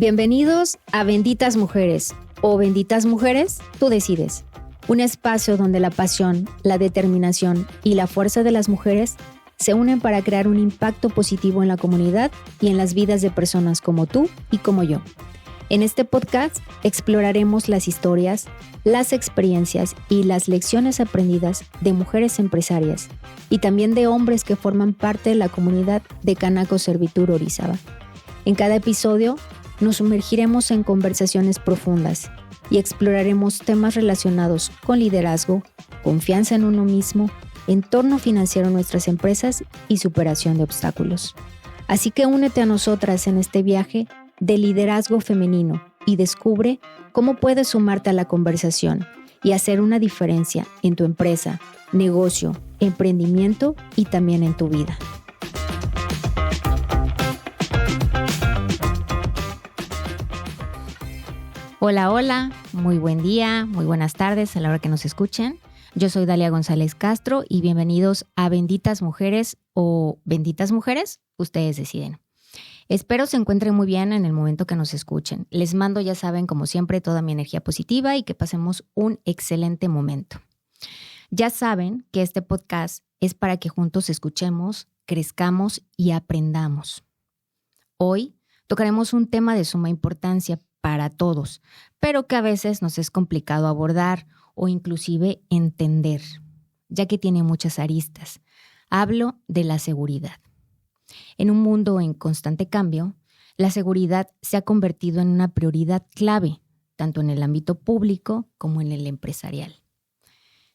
Bienvenidos a Benditas Mujeres o Benditas Mujeres, tú decides. Un espacio donde la pasión, la determinación y la fuerza de las mujeres se unen para crear un impacto positivo en la comunidad y en las vidas de personas como tú y como yo. En este podcast exploraremos las historias, las experiencias y las lecciones aprendidas de mujeres empresarias y también de hombres que forman parte de la comunidad de Canaco Servitur Orizaba. En cada episodio nos sumergiremos en conversaciones profundas y exploraremos temas relacionados con liderazgo, confianza en uno mismo, entorno financiero en nuestras empresas y superación de obstáculos. Así que únete a nosotras en este viaje de liderazgo femenino y descubre cómo puedes sumarte a la conversación y hacer una diferencia en tu empresa, negocio, emprendimiento y también en tu vida. Hola, hola, muy buen día, muy buenas tardes a la hora que nos escuchen. Yo soy Dalia González Castro y bienvenidos a Benditas Mujeres o Benditas Mujeres, ustedes deciden. Espero se encuentren muy bien en el momento que nos escuchen. Les mando, ya saben, como siempre, toda mi energía positiva y que pasemos un excelente momento. Ya saben que este podcast es para que juntos escuchemos, crezcamos y aprendamos. Hoy tocaremos un tema de suma importancia para todos, pero que a veces nos es complicado abordar o inclusive entender, ya que tiene muchas aristas. Hablo de la seguridad. En un mundo en constante cambio, la seguridad se ha convertido en una prioridad clave, tanto en el ámbito público como en el empresarial.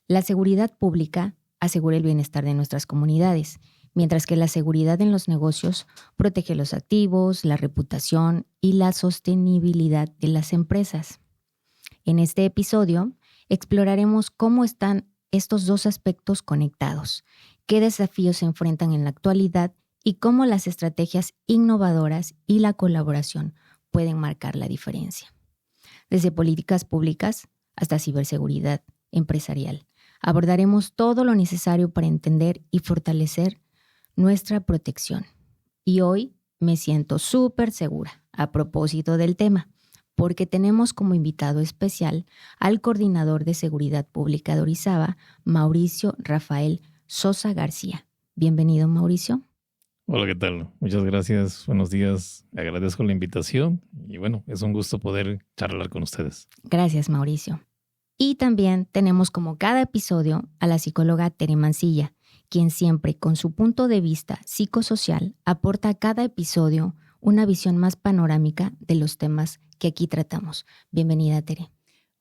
La seguridad pública asegura el bienestar de nuestras comunidades, mientras que la seguridad en los negocios protege los activos, la reputación y la sostenibilidad de las empresas. En este episodio exploraremos cómo están estos dos aspectos conectados, qué desafíos se enfrentan en la actualidad y cómo las estrategias innovadoras y la colaboración pueden marcar la diferencia. Desde políticas públicas hasta ciberseguridad empresarial, abordaremos todo lo necesario para entender y fortalecer nuestra protección. Y hoy me siento súper segura a propósito del tema, porque tenemos como invitado especial al coordinador de Seguridad Pública de Orizaba, Mauricio Rafael Sosa García. Bienvenido, Mauricio. Hola, ¿qué tal? Muchas gracias, buenos días, agradezco la invitación y bueno, es un gusto poder charlar con ustedes. Gracias, Mauricio. Y también tenemos como cada episodio a la psicóloga Tere Mancilla, quien siempre con su punto de vista psicosocial aporta a cada episodio una visión más panorámica de los temas que aquí tratamos. Bienvenida, Tere.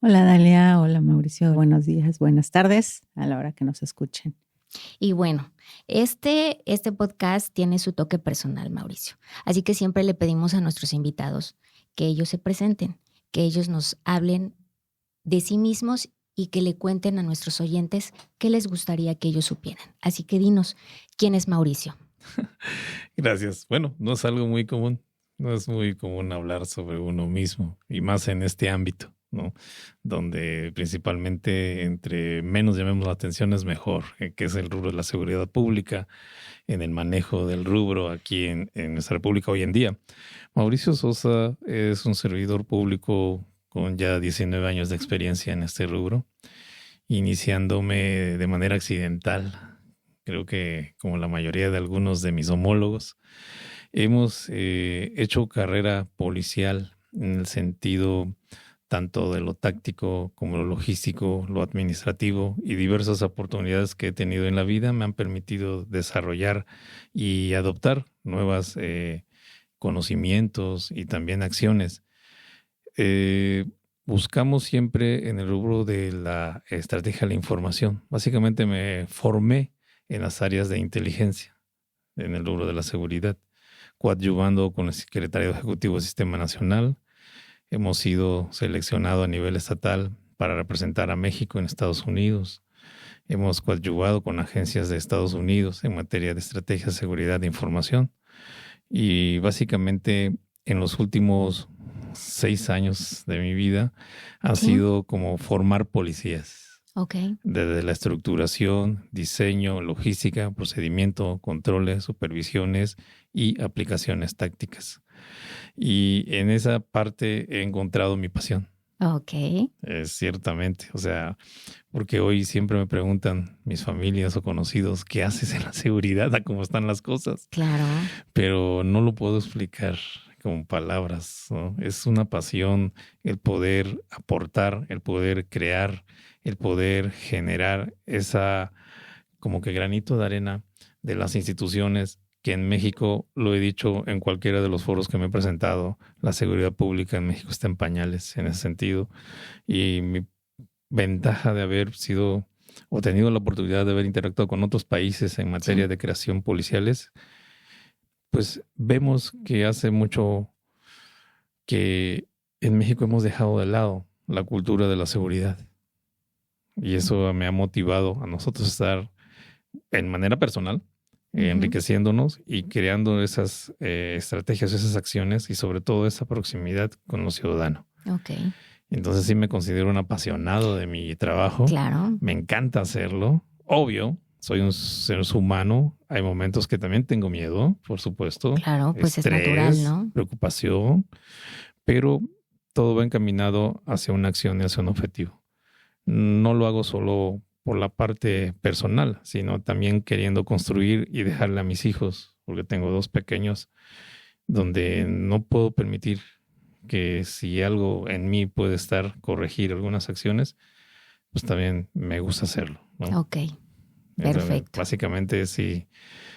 Hola, Dalia. Hola, Mauricio. Buenos días, buenas tardes a la hora que nos escuchen. Y bueno, este podcast tiene su toque personal, Mauricio. Así que siempre le pedimos a nuestros invitados que ellos se presenten, que ellos nos hablen de sí mismos y que le cuenten a nuestros oyentes qué les gustaría que ellos supieran. Así que dinos, ¿quién es Mauricio? Gracias. Bueno, no es algo muy común. No es muy común hablar sobre uno mismo y más en este ámbito, ¿no? Donde principalmente entre menos llamemos la atención es mejor, que es el rubro de la seguridad pública, en el manejo del rubro aquí en nuestra república hoy en día. Mauricio Sosa es un servidor público con ya 19 años de experiencia en este rubro, iniciándome de manera accidental. Creo que como la mayoría de algunos de mis homólogos, hemos hecho carrera policial en el sentido tanto de lo táctico como lo logístico, lo administrativo y diversas oportunidades que he tenido en la vida me han permitido desarrollar y adoptar nuevos conocimientos y también acciones. Buscamos siempre en el rubro de la estrategia de la información. Básicamente me formé en las áreas de inteligencia, en el rubro de la seguridad, coadyuvando con el Secretariado Ejecutivo del Sistema Nacional. Hemos sido seleccionados a nivel estatal para representar a México en Estados Unidos. Hemos coadyuvado con agencias de Estados Unidos en materia de estrategia de seguridad de información. Y básicamente en los últimos 6 años de mi vida ha sido como formar policías. Okay. Desde la estructuración, diseño, logística, procedimiento, controles, supervisiones y aplicaciones tácticas. Y en esa parte he encontrado mi pasión. Ok. Ciertamente, o sea, porque hoy siempre me preguntan mis familias o conocidos, ¿qué haces en la seguridad? ¿A cómo están las cosas? Claro. Pero no lo puedo explicar con palabras, ¿no? Es una pasión el poder aportar, el poder crear, el poder generar esa como que granito de arena de las instituciones que en México, lo he dicho en cualquiera de los foros que me he presentado, la seguridad pública en México está en pañales en ese sentido. Y mi ventaja de haber sido o tenido la oportunidad de haber interactuado con otros países en materia de creación policiales, pues vemos que hace mucho que en México hemos dejado de lado la cultura de la seguridad. Y eso me ha motivado a nosotros estar en manera personal, enriqueciéndonos y creando esas estrategias, esas acciones y sobre todo esa proximidad con lo ciudadano. Ok. Entonces sí me considero un apasionado de mi trabajo. Claro. Me encanta hacerlo. Obvio, soy un ser humano. Hay momentos que también tengo miedo, por supuesto. Claro, pues estrés, es natural, ¿no? Preocupación, pero todo va encaminado hacia una acción y hacia un objetivo. No lo hago solo por la parte personal, sino también queriendo construir y dejarle a mis hijos, porque tengo 2 pequeños, donde no puedo permitir que si algo en mí puede estar, corregir algunas acciones, pues también me gusta hacerlo, ¿no? Ok, perfecto. Básicamente sí,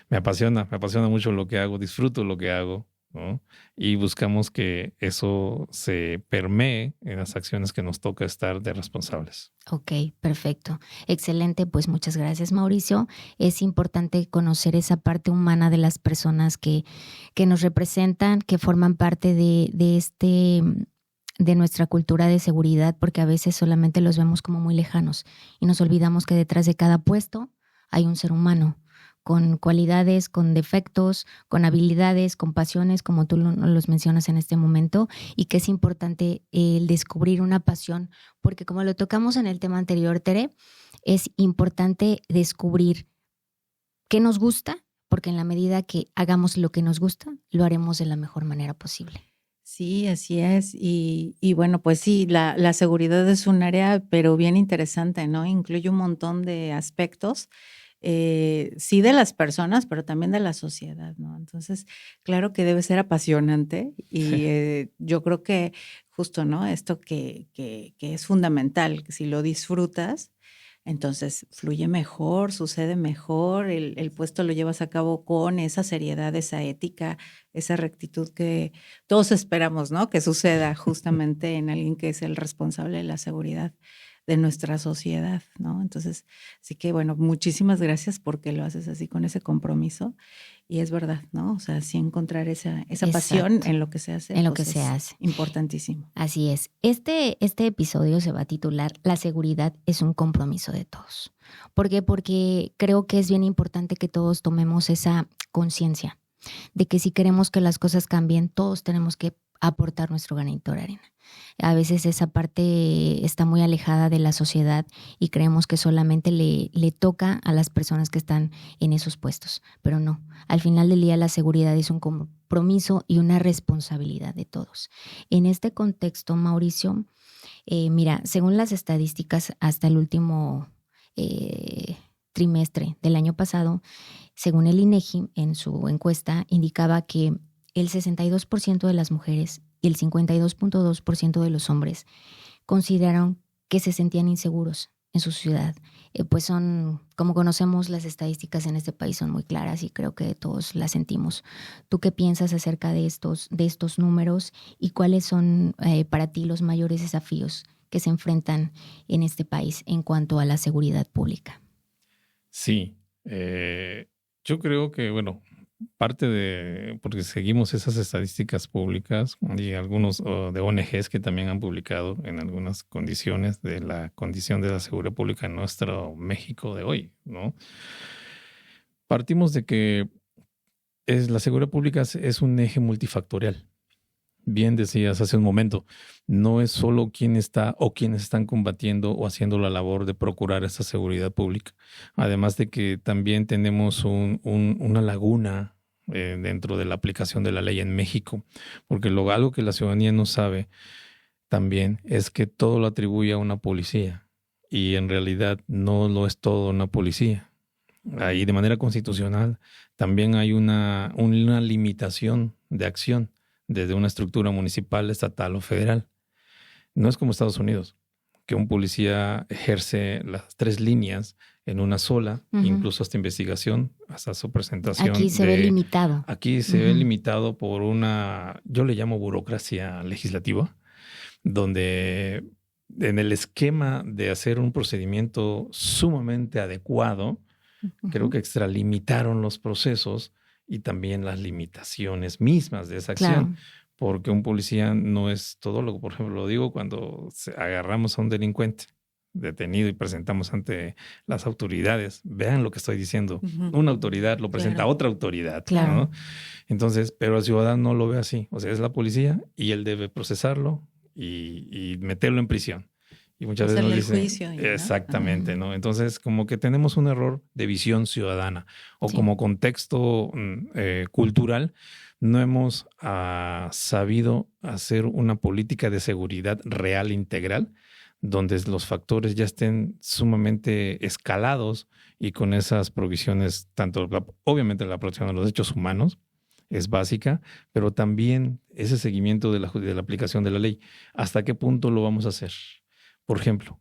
me apasiona mucho lo que hago, disfruto lo que hago, ¿no? Y buscamos que eso se permee en las acciones que nos toca estar de responsables. Ok, perfecto. Excelente, pues muchas gracias, Mauricio. Es importante conocer esa parte humana de las personas que nos representan, que forman parte de nuestra cultura de seguridad, porque a veces solamente los vemos como muy lejanos y nos olvidamos que detrás de cada puesto hay un ser humano con cualidades, con defectos, con habilidades, con pasiones, como tú los mencionas en este momento, y que es importante el descubrir una pasión, porque como lo tocamos en el tema anterior, Tere, es importante descubrir qué nos gusta, porque en la medida que hagamos lo que nos gusta, lo haremos de la mejor manera posible. Sí, así es. Y bueno, pues sí, la seguridad es un área, pero bien interesante, ¿no? Incluye un montón de aspectos. Sí de las personas, pero también de la sociedad, ¿no? Entonces, claro que debe ser apasionante y yo creo que justo, ¿no? Esto que es fundamental, que si lo disfrutas, entonces fluye mejor, sucede mejor, el puesto lo llevas a cabo con esa seriedad, esa ética, esa rectitud que todos esperamos, ¿no? Que suceda justamente en alguien que es el responsable de la seguridad de nuestra sociedad, ¿no? Entonces, sí que, bueno, muchísimas gracias porque lo haces así con ese compromiso y es verdad, ¿no? O sea, sí encontrar esa pasión en lo que se hace. En lo que se hace. Importantísimo. Así es. Este episodio se va a titular La seguridad es un compromiso de todos. ¿Por qué? Porque creo que es bien importante que todos tomemos esa conciencia de que si queremos que las cosas cambien, todos tenemos que aportar nuestro granito de arena. A veces esa parte está muy alejada de la sociedad y creemos que solamente le toca a las personas que están en esos puestos, pero no. Al final del día la seguridad es un compromiso y una responsabilidad de todos. En este contexto, Mauricio, mira, según las estadísticas hasta el último trimestre del año pasado, según el INEGI en su encuesta, indicaba que el 62% de las mujeres y el 52.2% de los hombres consideraron que se sentían inseguros en su ciudad. Pues son, como conocemos, las estadísticas en este país son muy claras y creo que todos las sentimos. ¿Tú qué piensas acerca de estos números y cuáles son para ti los mayores desafíos que se enfrentan en este país en cuanto a la seguridad pública? Sí, yo creo que, bueno, parte porque seguimos esas estadísticas públicas y algunos de ONGs que también han publicado en algunas condiciones de la condición de la seguridad pública en nuestro México de hoy, ¿no? Partimos de que la seguridad pública es un eje multifactorial. Bien decías hace un momento, no es solo quién está o quienes están combatiendo o haciendo la labor de procurar esa seguridad pública. Además de que también tenemos una laguna dentro de la aplicación de la ley en México, porque algo que la ciudadanía no sabe también es que todo lo atribuye a una policía y en realidad no lo es todo una policía. Ahí de manera constitucional también hay una limitación de acción desde una estructura municipal, estatal o federal. No es como Estados Unidos, que un policía ejerce las 3 líneas en una sola, incluso hasta investigación, hasta su presentación. Aquí se ve limitado. Aquí se ve limitado por una, yo le llamo burocracia legislativa, donde en el esquema de hacer un procedimiento sumamente adecuado, creo que extralimitaron los procesos y también las limitaciones mismas de esa acción. Claro. Porque un policía no es todólogo. Por ejemplo, lo digo cuando agarramos a un delincuente detenido y presentamos ante las autoridades. Vean lo que estoy diciendo. Una autoridad lo presenta a otra autoridad. Claro. ¿No? Entonces, pero el ciudadano no lo ve así. O sea, es la policía y él debe procesarlo y meterlo en prisión. Y muchas veces nos dicen, juicio, ¿no? Exactamente, ¿no? Entonces, como que tenemos un error de visión ciudadana o como contexto cultural, no hemos sabido hacer una política de seguridad real integral, donde los factores ya estén sumamente escalados y con esas provisiones, tanto obviamente la protección de los derechos humanos es básica, pero también ese seguimiento de la aplicación de la ley. ¿Hasta qué punto lo vamos a hacer? Por ejemplo,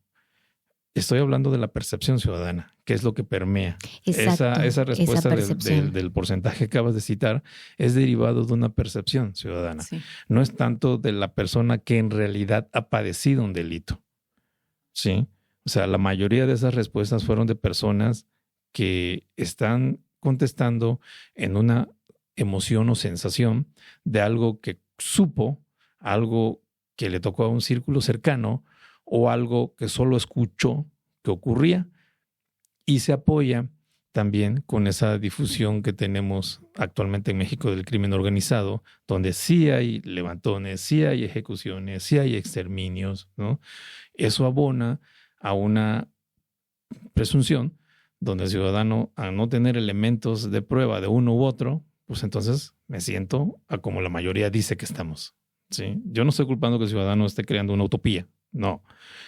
estoy hablando de la percepción ciudadana, que es lo que permea. Exacto, esa respuesta del porcentaje que acabas de citar es derivado de una percepción ciudadana. Sí. No es tanto de la persona que en realidad ha padecido un delito. ¿Sí? O sea, la mayoría de esas respuestas fueron de personas que están contestando en una emoción o sensación de algo que supo, algo que le tocó a un círculo cercano, o algo que solo escuchó que ocurría y se apoya también con esa difusión que tenemos actualmente en México del crimen organizado, donde sí hay levantones, sí hay ejecuciones, sí hay exterminios, ¿no? Eso abona a una presunción donde el ciudadano, al no tener elementos de prueba de uno u otro, pues entonces me siento a como la mayoría dice que estamos, ¿sí? Yo no estoy culpando que el ciudadano esté creando una utopía. No,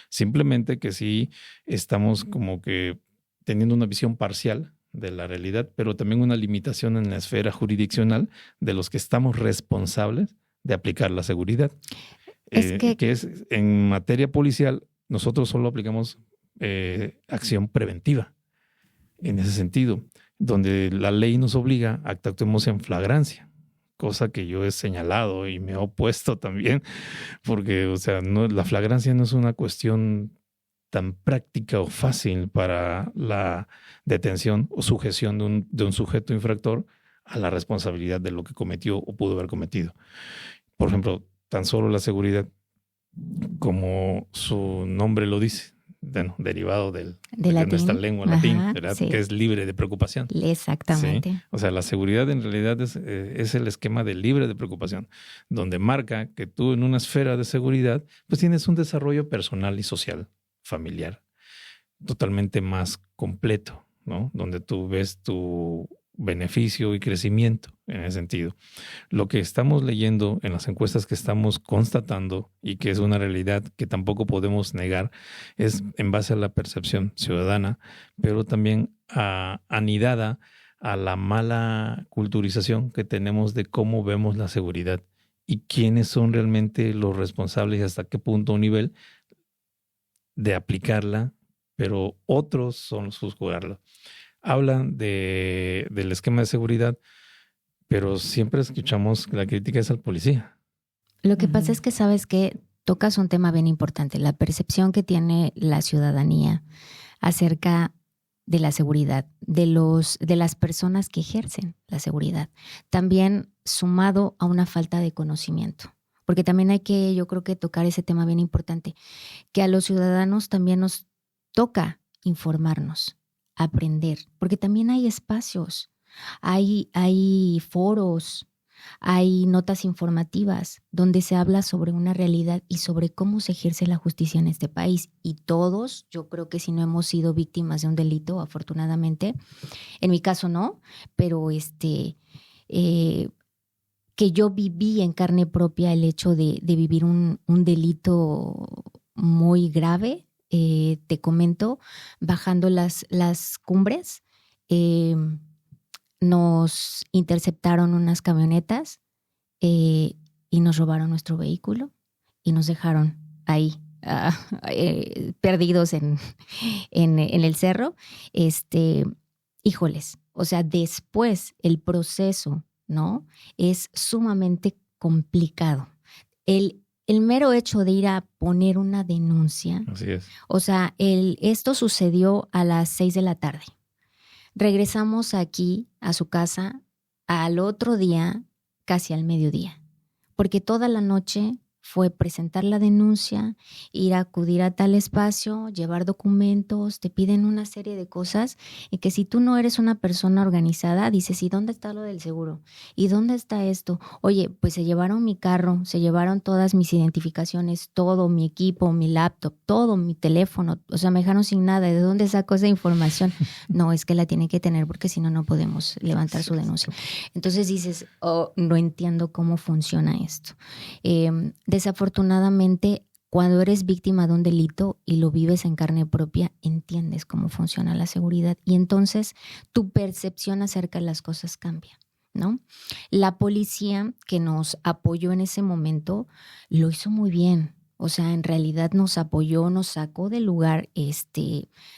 simplemente que sí estamos como que teniendo una visión parcial de la realidad, pero también una limitación en la esfera jurisdiccional de los que estamos responsables de aplicar la seguridad. Que es en materia policial, nosotros solo aplicamos acción preventiva en ese sentido, donde la ley nos obliga a que actuemos en flagrancia. Cosa que yo he señalado y me he opuesto también, porque, o sea, la flagrancia no es una cuestión tan práctica o fácil para la detención o sujeción de un sujeto infractor a la responsabilidad de lo que cometió o pudo haber cometido. Por ejemplo, tan solo la seguridad, como su nombre lo dice, derivado de nuestra lengua latín, ¿verdad? Sí. Que es libre de preocupación. Exactamente. ¿Sí? O sea, la seguridad en realidad es el esquema de libre de preocupación, donde marca que tú en una esfera de seguridad pues tienes un desarrollo personal y social, familiar, totalmente más completo, ¿no? Donde tú ves tu beneficio y crecimiento en ese sentido. Lo que estamos leyendo en las encuestas que estamos constatando y que es una realidad que tampoco podemos negar es en base a la percepción ciudadana, pero también anidada a la mala culturización que tenemos de cómo vemos la seguridad y quiénes son realmente los responsables y hasta qué punto o nivel de aplicarla, pero otros son los juzgarla. Hablan del esquema de seguridad, pero siempre escuchamos que la crítica es al policía. Lo que pasa es que sabes que tocas un tema bien importante, la percepción que tiene la ciudadanía acerca de la seguridad, de las personas que ejercen la seguridad. También sumado a una falta de conocimiento. Porque también hay que, yo creo que tocar ese tema bien importante, que a los ciudadanos también nos toca informarnos, aprender, porque también hay espacios, hay foros, hay notas informativas donde se habla sobre una realidad y sobre cómo se ejerce la justicia en este país. Y todos, yo creo que si no hemos sido víctimas de un delito, afortunadamente, en mi caso no, pero que yo viví en carne propia el hecho de vivir un delito muy grave. Te comento, bajando las cumbres, nos interceptaron unas camionetas y nos robaron nuestro vehículo y nos dejaron ahí, perdidos en el cerro. Híjoles, o sea, después el proceso, ¿no? Es sumamente complicado. El mero hecho de ir a poner una denuncia. Así es. O sea, esto sucedió a las 6 de la tarde. Regresamos aquí a su casa al otro día, casi al mediodía, porque toda la noche fue presentar la denuncia, ir a acudir a tal espacio, llevar documentos, te piden una serie de cosas y que si tú no eres una persona organizada, dices, ¿y dónde está lo del seguro? ¿Y dónde está esto? Oye, pues se llevaron mi carro, se llevaron todas mis identificaciones, todo, mi equipo, mi laptop, todo, mi teléfono, o sea, me dejaron sin nada. ¿De dónde sacó esa información? No, es que la tiene que tener porque si no, no podemos levantar su denuncia. Entonces dices, oh, no entiendo cómo funciona esto. Desafortunadamente, cuando eres víctima de un delito y lo vives en carne propia, entiendes cómo funciona la seguridad y entonces tu percepción acerca de las cosas cambia, ¿no? La policía que nos apoyó en ese momento lo hizo muy bien. O sea, en realidad nos apoyó, nos sacó del lugar,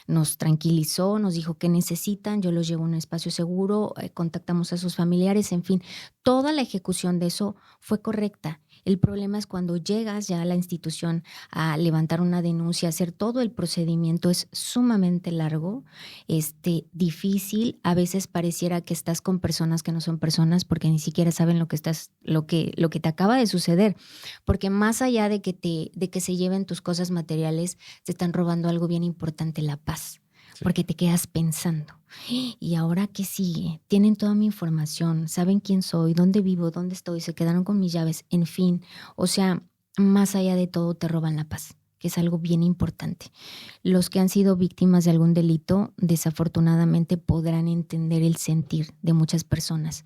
nos tranquilizó, nos dijo qué necesitan, yo los llevo a un espacio seguro, contactamos a sus familiares, en fin, toda la ejecución de eso fue correcta. El problema es cuando llegas ya a la institución a levantar una denuncia, hacer todo el procedimiento es sumamente largo, difícil. A veces pareciera que estás con personas que no son personas porque ni siquiera saben lo que te acaba de suceder. Porque más allá de que se lleven tus cosas materiales, se están robando algo bien importante, la paz. Sí. Porque te quedas pensando, ¿y ahora qué sigue? Tienen toda mi información, saben quién soy, dónde vivo, dónde estoy, se quedaron con mis llaves, en fin. O sea, más allá de todo te roban la paz, que es algo bien importante. Los que han sido víctimas de algún delito, desafortunadamente podrán entender el sentir de muchas personas.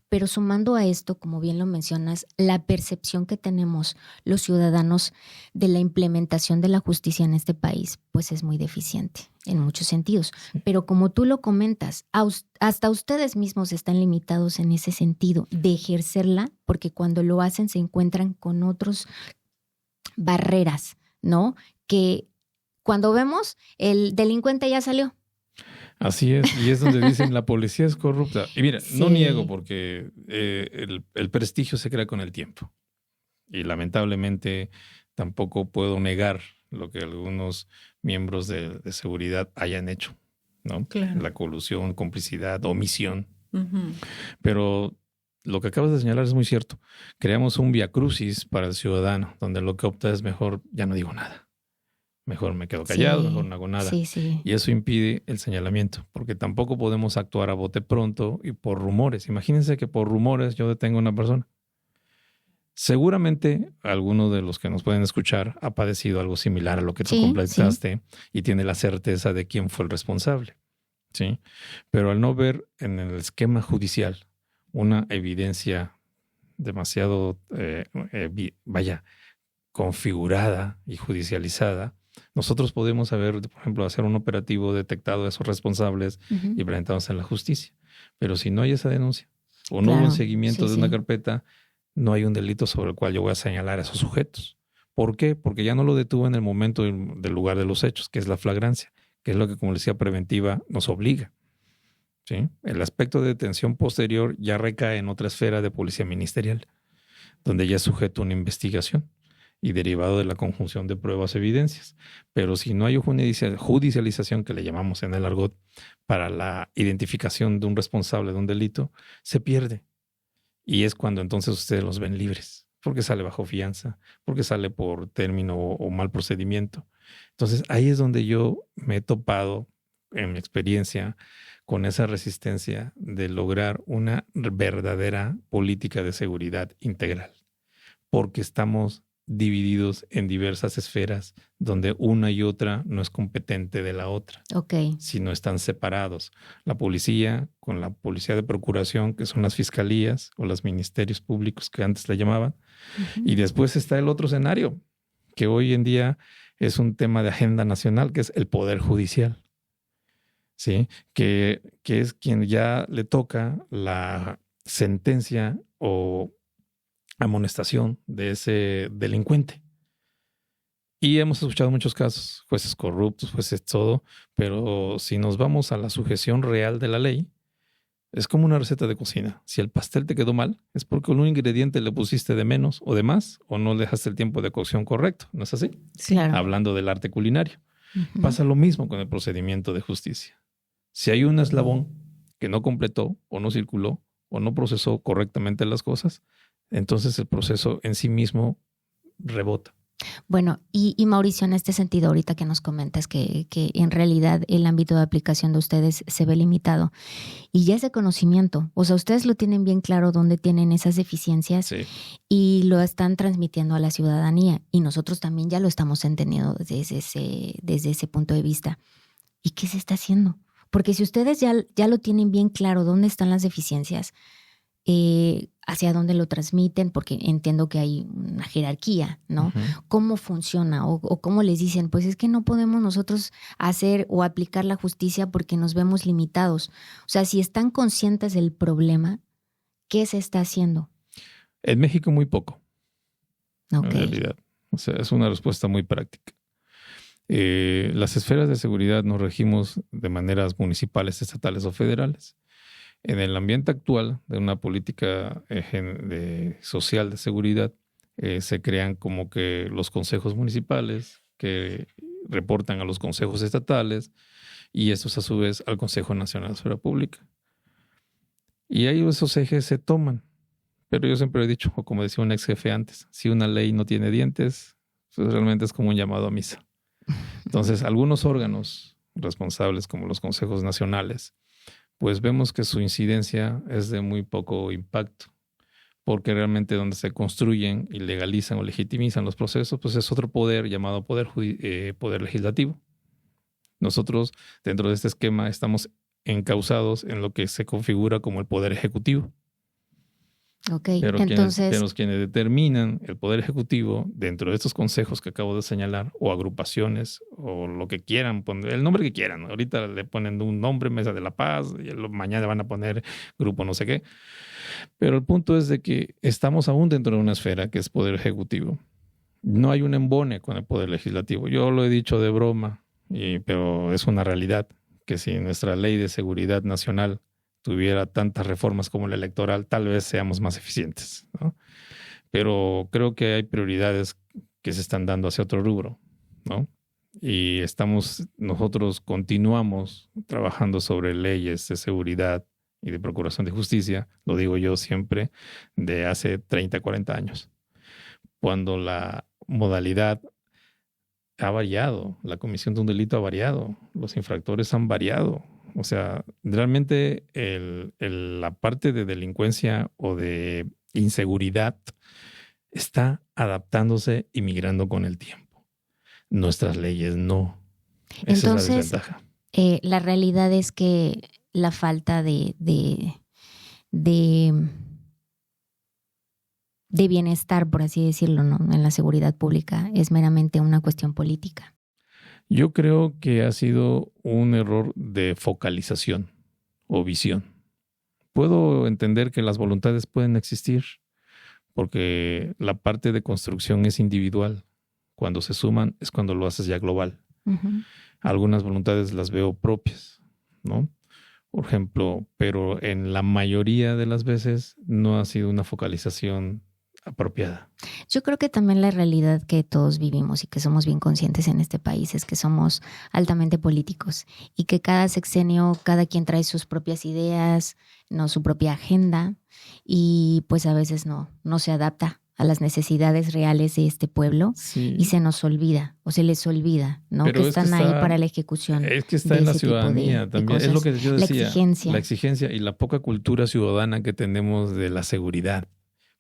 Pero sumando a esto, como bien lo mencionas, la percepción que tenemos los ciudadanos de la implementación de la justicia en este país, pues es muy deficiente en muchos sentidos. Pero como tú lo comentas, hasta ustedes mismos están limitados en ese sentido de ejercerla, porque cuando lo hacen se encuentran con otras barreras, ¿no? Que cuando vemos, el delincuente ya salió. Así es, y es donde dicen la policía es corrupta. Y mira, sí. No niego porque el prestigio se crea con el tiempo. Y lamentablemente tampoco puedo negar lo que algunos miembros de seguridad hayan hecho, ¿no? Claro. La colusión, complicidad, omisión. Uh-huh. Pero lo que acabas de señalar es muy cierto. Creamos un viacrucis para el ciudadano, donde lo que opta es mejor, ya no digo nada. Mejor me quedo callado, sí, mejor no hago nada. Sí. Y eso impide el señalamiento, porque tampoco podemos actuar a bote pronto y por rumores. Imagínense que por rumores yo detengo a una persona. Seguramente alguno de los que nos pueden escuchar ha padecido algo similar a lo que tú completaste y tiene la certeza de quién fue el responsable. ¿Sí? Pero al no ver en el esquema judicial una evidencia demasiado, configurada y judicializada, nosotros podemos por ejemplo, hacer un operativo, detectado a esos responsables y presentarnos en la justicia. Pero si no hay esa denuncia o no hubo un seguimiento de una carpeta, no hay un delito sobre el cual yo voy a señalar a esos sujetos. ¿Por qué? Porque ya no lo detuve en el momento del lugar de los hechos, que es la flagrancia, que es lo que, como decía, preventiva nos obliga. ¿Sí? El aspecto de detención posterior ya recae en otra esfera de policía ministerial, donde ya es sujeto a una investigación y derivado de la conjunción de pruebas e evidencias. Pero si no hay judicialización, que le llamamos en el argot, para la identificación de un responsable de un delito, se pierde. Y es cuando entonces ustedes los ven libres, porque sale bajo fianza, porque sale por término o mal procedimiento. Entonces ahí es donde yo me he topado, en mi experiencia, con esa resistencia de lograr una verdadera política de seguridad integral, porque estamos divididos en diversas esferas donde una y otra no es competente de la otra, sino están separados. La policía con la policía de procuración, que son las fiscalías o los ministerios públicos que antes le llamaban. Y después está el otro escenario, que hoy en día es un tema de agenda nacional, que es el Poder Judicial, ¿sí? Que es quien ya le toca la sentencia o amonestación de ese delincuente. Y hemos escuchado muchos casos, jueces corruptos, jueces todo, pero si nos vamos a la sujeción real de la ley, es como una receta de cocina. Si el pastel te quedó mal, es porque un ingrediente le pusiste de menos o de más, o no dejaste el tiempo de cocción correcto, ¿no es así? Sí, claro. Hablando del arte culinario. Pasa lo mismo con el procedimiento de justicia. Si hay un eslabón que no completó o no circuló o no procesó correctamente las cosas, entonces el proceso en sí mismo rebota. Bueno, y Mauricio, en este sentido, ahorita que nos comentas que en realidad el ámbito de aplicación de ustedes se ve limitado y ya ese conocimiento, o sea, ustedes lo tienen bien claro dónde tienen esas deficiencias, Sí. Y lo están transmitiendo a la ciudadanía y nosotros también ya lo estamos entendiendo desde ese punto de vista. ¿Y qué se está haciendo? Porque si ustedes ya lo tienen bien claro dónde están las deficiencias, hacia dónde lo transmiten, porque entiendo que hay una jerarquía, ¿no? ¿Cómo funciona? O cómo les dicen, pues es que no podemos nosotros hacer o aplicar la justicia porque nos vemos limitados. O sea, si están conscientes del problema, ¿qué se está haciendo? En México muy poco, Okay. en realidad. O sea, es una respuesta muy práctica. Las esferas de seguridad nos regimos de maneras municipales, estatales o federales. En el ambiente actual de una política social de seguridad, se crean como que los consejos municipales que reportan a los consejos estatales y estos a su vez al Consejo Nacional de Seguridad Pública. Y ahí esos ejes se toman. Pero yo siempre he dicho, o como decía un ex jefe antes, si una ley no tiene dientes, pues realmente es como un llamado a misa. Entonces, algunos órganos responsables como los consejos nacionales, pues vemos que su incidencia es de muy poco impacto, porque realmente donde se construyen y legalizan o legitimizan los procesos, pues es otro poder llamado poder legislativo. Nosotros, dentro de este esquema, estamos encausados en lo que se configura como el poder ejecutivo. Pero Entonces, quienes determinan el poder ejecutivo dentro de estos consejos que acabo de señalar, o agrupaciones, o lo que quieran poner, el nombre que quieran, ¿no? Ahorita le ponen un nombre, Mesa de la Paz, y mañana van a poner grupo no sé qué. Pero el punto es de que estamos aún dentro de una esfera que es poder ejecutivo. No hay un embone con el poder legislativo. Yo lo he dicho de broma, pero es una realidad que si nuestra ley de seguridad nacional tuviera tantas reformas como la electoral, tal vez seamos más eficientes, ¿no? Pero creo que hay prioridades que se están dando hacia otro rubro, ¿no? Y nosotros continuamos trabajando sobre leyes de seguridad y de procuración de justicia, lo digo yo siempre, de hace 30, 40 años, cuando la modalidad ha variado, la comisión de un delito ha variado, los infractores han variado. O sea, realmente la parte de delincuencia o de inseguridad está adaptándose y migrando con el tiempo. Nuestras leyes no. Esa entonces, es la desventaja. La realidad es que la falta de bienestar, por así decirlo, ¿no? En la seguridad pública es meramente una cuestión política. Yo creo que ha sido un error de focalización o visión. Puedo entender que las voluntades pueden existir porque la parte de construcción es individual. Cuando se suman es cuando lo haces ya global. Algunas voluntades las veo propias, ¿no? Por ejemplo, pero en la mayoría de las veces no ha sido una focalización apropiada. Yo creo que también la realidad que todos vivimos y que somos bien conscientes en este país es que somos altamente políticos y que cada sexenio, cada quien trae sus propias ideas, no su propia agenda y pues a veces no se adapta a las necesidades reales de este pueblo. Sí. Y se nos olvida o se les olvida, ¿no? Pero que están ahí para la ejecución. Es que está en la ciudadanía también. Es lo que yo decía. La exigencia y la poca cultura ciudadana que tenemos de la seguridad.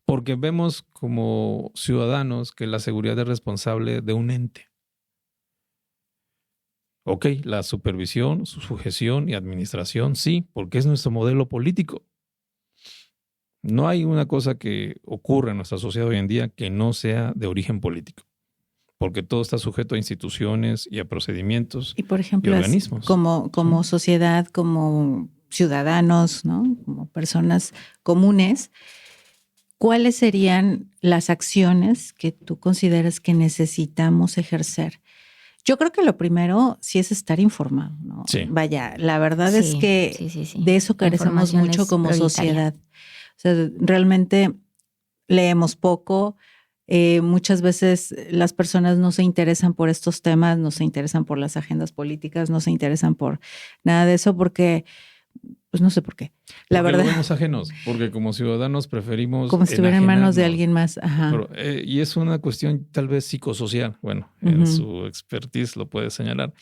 Porque vemos como ciudadanos que la seguridad es responsable de un ente. Ok, la supervisión, su sujeción y administración, sí, porque es nuestro modelo político. No hay una cosa que ocurra en nuestra sociedad hoy en día que no sea de origen político, porque todo está sujeto a instituciones y a procedimientos y por ejemplo, y organismos. Como sociedad, como ciudadanos, ¿no? Como personas comunes, ¿cuáles serían las acciones que tú consideras que necesitamos ejercer? Yo creo que lo primero sí es estar informado, ¿no? Sí. Vaya, la verdad es que sí. de eso carecemos mucho como sociedad. O sea, realmente leemos poco. Muchas veces las personas no se interesan por estos temas, no se interesan por las agendas políticas, no se interesan por nada de eso porque, pues no sé por qué. La porque verdad. Lo vemos ajenos, porque como ciudadanos preferimos como si estuviera en manos de alguien más. Ajá. Pero, y es una cuestión tal vez psicosocial. Bueno, en su expertise lo puede señalar,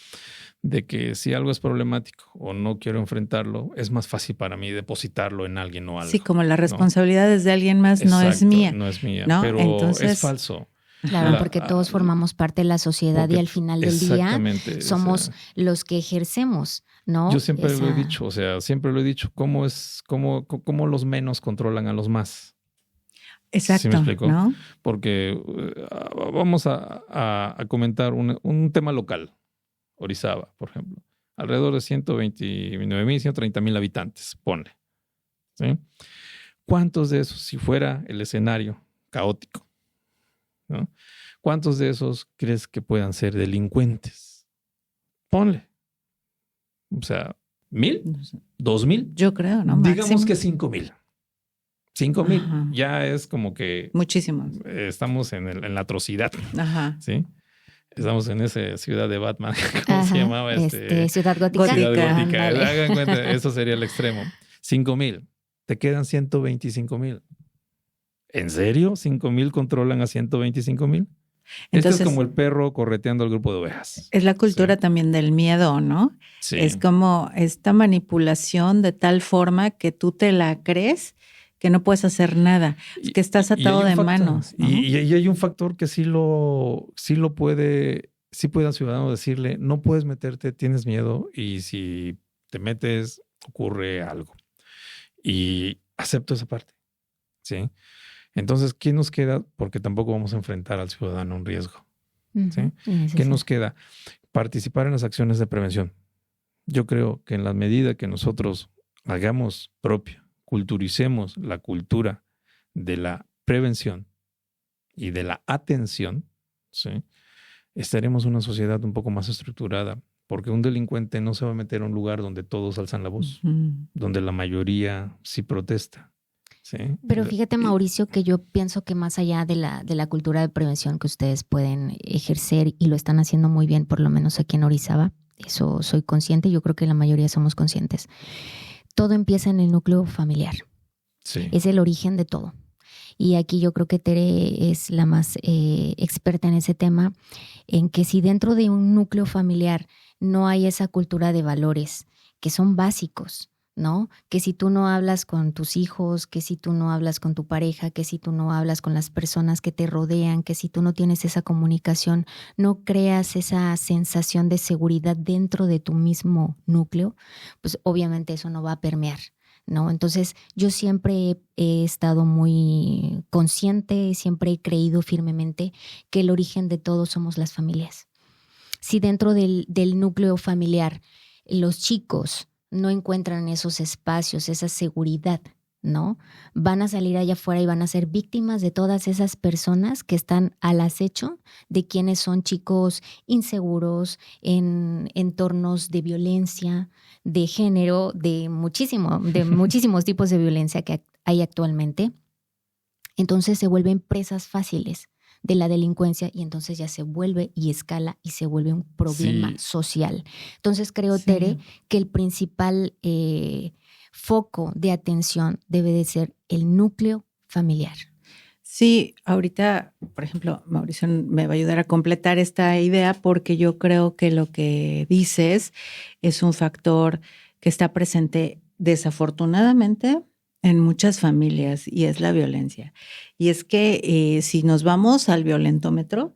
de que si algo es problemático o no quiero enfrentarlo, es más fácil para mí depositarlo en alguien o algo. Sí, como la responsabilidad es de alguien más. Exacto, no es mía. No es mía, ¿no? pero entonces, es falso. Claro, porque todos formamos parte de la sociedad y al final del día somos los que ejercemos, ¿no? Yo siempre lo he dicho, o sea, ¿cómo los menos controlan a los más? Exacto. ¿Sí me explico? ¿No? Porque vamos a comentar un tema local, Orizaba, por ejemplo. Alrededor de 129,000, 130,000 habitantes, ponle. ¿Sí? ¿Cuántos de esos, si fuera el escenario caótico, ¿no? ¿Cuántos de esos crees que puedan ser delincuentes? Ponle. O sea, ¿1,000? No sé. ¿2,000? Yo creo, ¿no? Digamos Máximo. que 5,000. 5,000. Ya es como que... Muchísimos. Estamos en la atrocidad. Ajá. ¿Sí? Estamos en esa ciudad de Batman. ¿Cómo se llamaba? Ciudad Gótica. Ciudad Gótica. Hagan cuenta, eso sería el extremo. 5,000. Te quedan 125,000. ¿En serio? ¿5,000 controlan a 125,000? Entonces, esto es como el perro correteando al grupo de ovejas. Es la cultura también del miedo, ¿no? Sí. Es como esta manipulación de tal forma que tú te la crees que no puedes hacer nada, que estás atado de manos, ¿no? Y hay un factor que sí puede al ciudadano decirle, no puedes meterte, tienes miedo y si te metes ocurre algo. Y acepto esa parte, ¿sí? Entonces, ¿qué nos queda? Porque tampoco vamos a enfrentar al ciudadano a un riesgo, ¿sí? ¿Qué nos queda? Participar en las acciones de prevención. Yo creo que en la medida que nosotros hagamos propio, culturicemos la cultura de la prevención y de la atención, ¿sí? Estaremos en una sociedad un poco más estructurada, porque un delincuente no se va a meter a un lugar donde todos alzan la voz, donde la mayoría sí protesta. ¿Sí? Pero fíjate, Mauricio, que yo pienso que más allá de la cultura de prevención que ustedes pueden ejercer y lo están haciendo muy bien, por lo menos aquí en Orizaba, eso soy consciente, yo creo que la mayoría somos conscientes. Todo empieza en el núcleo familiar. Sí. Es el origen de todo. Y aquí yo creo que Tere es la más experta en ese tema, en que si dentro de un núcleo familiar no hay esa cultura de valores que son básicos, ¿no? Que si tú no hablas con tus hijos, que si tú no hablas con tu pareja, que si tú no hablas con las personas que te rodean, que si tú no tienes esa comunicación, no creas esa sensación de seguridad dentro de tu mismo núcleo, pues obviamente eso no va a permear, ¿no? Entonces yo siempre he estado muy consciente, siempre he creído firmemente que el origen de todo somos las familias. Si dentro del núcleo familiar los chicos no encuentran esos espacios, esa seguridad, ¿no? Van a salir allá afuera y van a ser víctimas de todas esas personas que están al acecho de quienes son chicos inseguros en entornos de violencia, de género, de muchísimos tipos de violencia que hay actualmente. Entonces se vuelven presas fáciles de la delincuencia y entonces ya se vuelve y escala y se vuelve un problema social. Entonces creo, Tere, que el principal foco de atención debe de ser el núcleo familiar. Sí, ahorita, por ejemplo, Mauricio me va a ayudar a completar esta idea porque yo creo que lo que dices es un factor que está presente desafortunadamente en muchas familias y es la violencia. Y es que si nos vamos al violentómetro,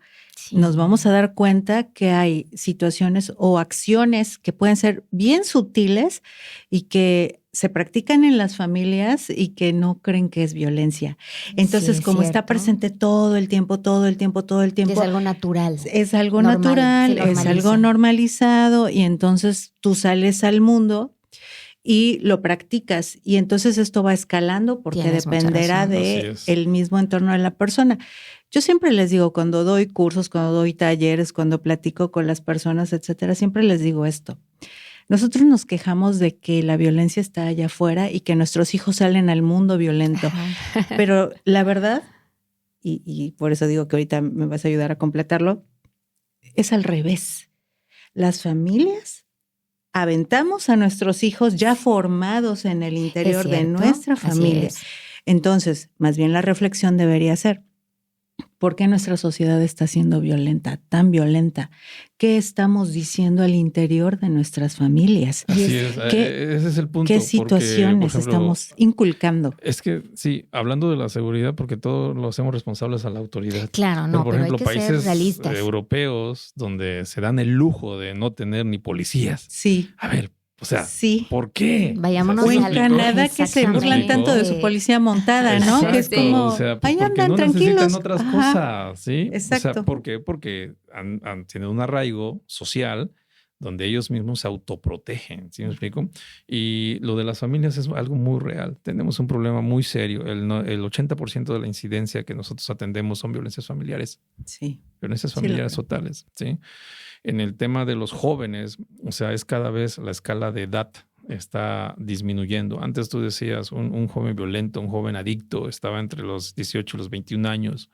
nos vamos a dar cuenta que hay situaciones o acciones que pueden ser bien sutiles y que se practican en las familias y que no creen que es violencia. Entonces, como está presente todo el tiempo. Es algo natural. Es algo natural, es algo normalizado y entonces tú sales al mundo y lo practicas y entonces esto va escalando porque dependerá del mismo entorno de la persona. Yo siempre les digo, cuando doy cursos, cuando doy talleres, cuando platico con las personas, etcétera, siempre les digo esto. Nosotros nos quejamos de que la violencia está allá afuera y que nuestros hijos salen al mundo violento. Pero la verdad, y por eso digo que ahorita me vas a ayudar a completarlo, es al revés. Las familias aventamos a nuestros hijos ya formados en el interior de nuestra familia. Entonces, más bien la reflexión debería ser, ¿por qué nuestra sociedad está siendo violenta, tan violenta? ¿Qué estamos diciendo al interior de nuestras familias? Ese es el punto. ¿Qué situaciones estamos inculcando? Es que sí, hablando de la seguridad, porque todos lo hacemos responsables a la autoridad. Claro, no, pero por ejemplo, hay que ser países realistas. Europeos donde se dan el lujo de no tener ni policías. Sí. A ver, o sea, ¿por qué? Vayámonos o en Canadá que se burlan tanto de su policía montada, ¿no? Exacto. Que es como, o sea, pues ahí andan no tranquilos. Necesitan otras cosas, ¿sí? Exacto. O sea, ¿por qué? Porque han tenido un arraigo social donde ellos mismos se autoprotegen, ¿sí me explico? Y lo de las familias es algo muy real. Tenemos un problema muy serio. El 80% de la incidencia que nosotros atendemos son violencias familiares. Sí. Violencias familiares totales, ¿sí? En el tema de los jóvenes, o sea, es cada vez la escala de edad está disminuyendo. Antes tú decías, un joven violento, un joven adicto, estaba entre los 18 y los 21 años.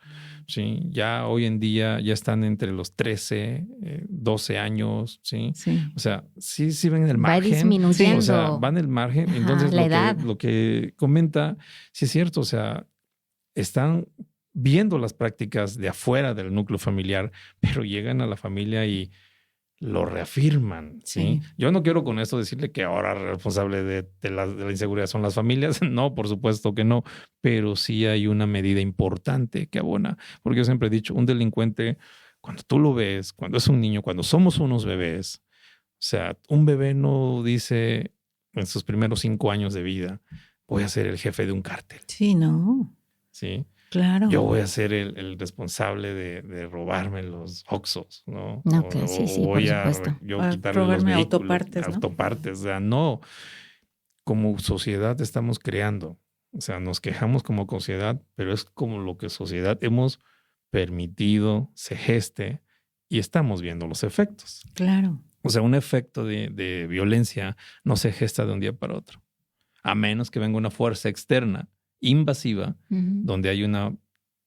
¿Sí? Ya hoy en día ya están entre los 13, 12 años. ¿Sí? O sea, sí ven el margen. Va disminuyendo. O sea, van el margen. Entonces, lo que comenta, sí es cierto. O sea, están viendo las prácticas de afuera del núcleo familiar, pero llegan a la familia y lo reafirman. ¿Sí? Yo no quiero con esto decirle que ahora el responsable de la inseguridad son las familias. No, por supuesto que no. Pero sí hay una medida importante que abona. Porque yo siempre he dicho, un delincuente, cuando tú lo ves, cuando es un niño, cuando somos unos bebés, o sea, un bebé no dice en sus primeros 5 años de vida, voy a ser el jefe de un cártel. Sí, no. Sí. Claro. Yo voy a ser el responsable de robarme los Oxxos, ¿no? Okay, sí, voy por supuesto. a quitarle los vehículos, autopartes, o sea, no. Como sociedad estamos creando, o sea, nos quejamos como sociedad, pero es como lo que sociedad hemos permitido se geste y estamos viendo los efectos. Claro. O sea, un efecto de violencia no se gesta de un día para otro, a menos que venga una fuerza externa invasiva, donde hay una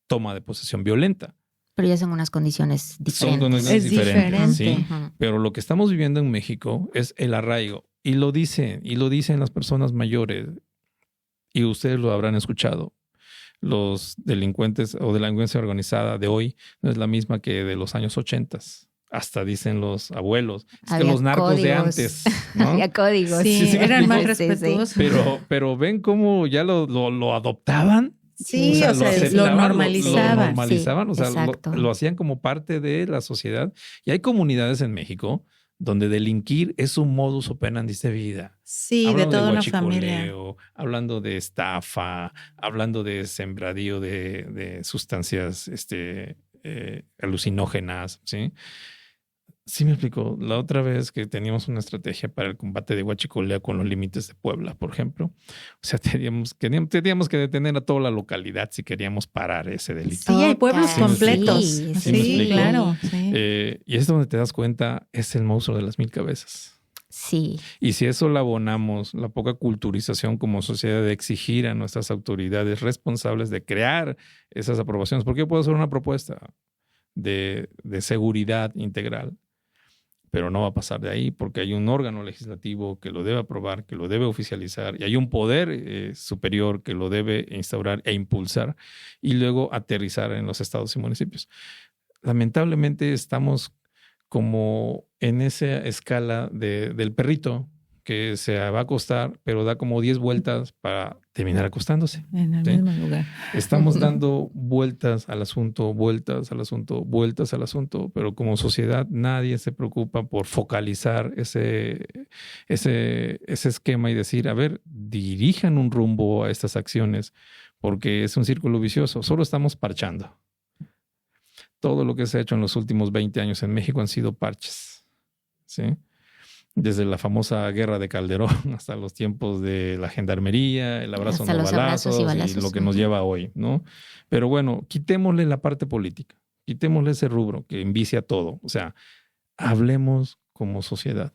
toma de posesión violenta. Pero ya son unas condiciones diferentes. Son condiciones diferentes. ¿Sí? Uh-huh. Pero lo que estamos viviendo en México es el arraigo. Y lo dicen las personas mayores. Y ustedes lo habrán escuchado. Los delincuentes o delincuencia organizada de hoy no es la misma que de los años 80. Hasta dicen los abuelos. Es que los narcos códigos de antes, ¿no? Había códigos. Sí, eran más respetuosos. Pero ven cómo ya lo adoptaban. Sí, o sea, lo normalizaban. Lo normalizaban, sí, o sea, lo hacían como parte de la sociedad. Y hay comunidades en México donde delinquir es un modus operandi de vida. Sí, hablando de toda una familia. Hablando de estafa, hablando de sembradío de sustancias alucinógenas, ¿sí? Sí me explico. La otra vez que teníamos una estrategia para el combate de huachicoleo con los límites de Puebla, por ejemplo. O sea, teníamos que detener a toda la localidad si queríamos parar ese delito. Sí, hay pueblos completos. Sí, claro. Sí. Y es donde te das cuenta, es el monstruo de las 1000 cabezas. Sí. Y si eso le abonamos la poca culturización como sociedad de exigir a nuestras autoridades responsables de crear esas aprobaciones, porque yo puedo hacer una propuesta de seguridad integral, pero no va a pasar de ahí porque hay un órgano legislativo que lo debe aprobar, que lo debe oficializar y hay un poder superior que lo debe instaurar e impulsar y luego aterrizar en los estados y municipios. Lamentablemente estamos como en esa escala del perrito que se va a acostar, pero da como 10 vueltas para terminar acostándose. En el mismo lugar. Estamos dando vueltas al asunto, vueltas al asunto, vueltas al asunto, pero como sociedad nadie se preocupa por focalizar ese esquema y decir, a ver, dirijan un rumbo a estas acciones, porque es un círculo vicioso. Solo estamos parchando. Todo lo que se ha hecho en los últimos 20 años en México han sido parches, ¿sí? Desde la famosa guerra de Calderón hasta los tiempos de la gendarmería, el abrazo Hasta no los balazos abrazos y balazos. lo que nos lleva hoy, ¿no? Pero bueno, quitémosle la parte política, quitémosle ese rubro que envicia todo. O sea, hablemos como sociedad,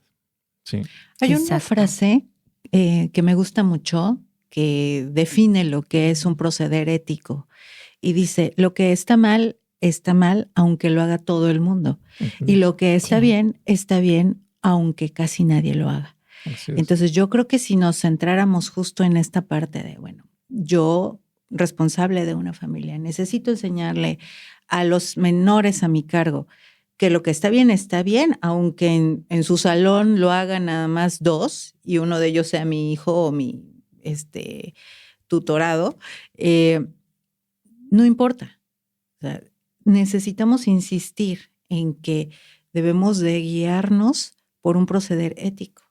¿sí? Hay una frase que me gusta mucho que define lo que es un proceder ético y dice, lo que está mal, aunque lo haga todo el mundo. Y lo que está bien, aunque casi nadie lo haga. Entonces yo creo que si nos centráramos justo en esta parte de, bueno, yo responsable de una familia, necesito enseñarle a los menores a mi cargo que lo que está bien, aunque en su salón lo hagan nada más 2 y uno de ellos sea mi hijo o mi tutorado, no importa. O sea, necesitamos insistir en que debemos de guiarnos por un proceder ético.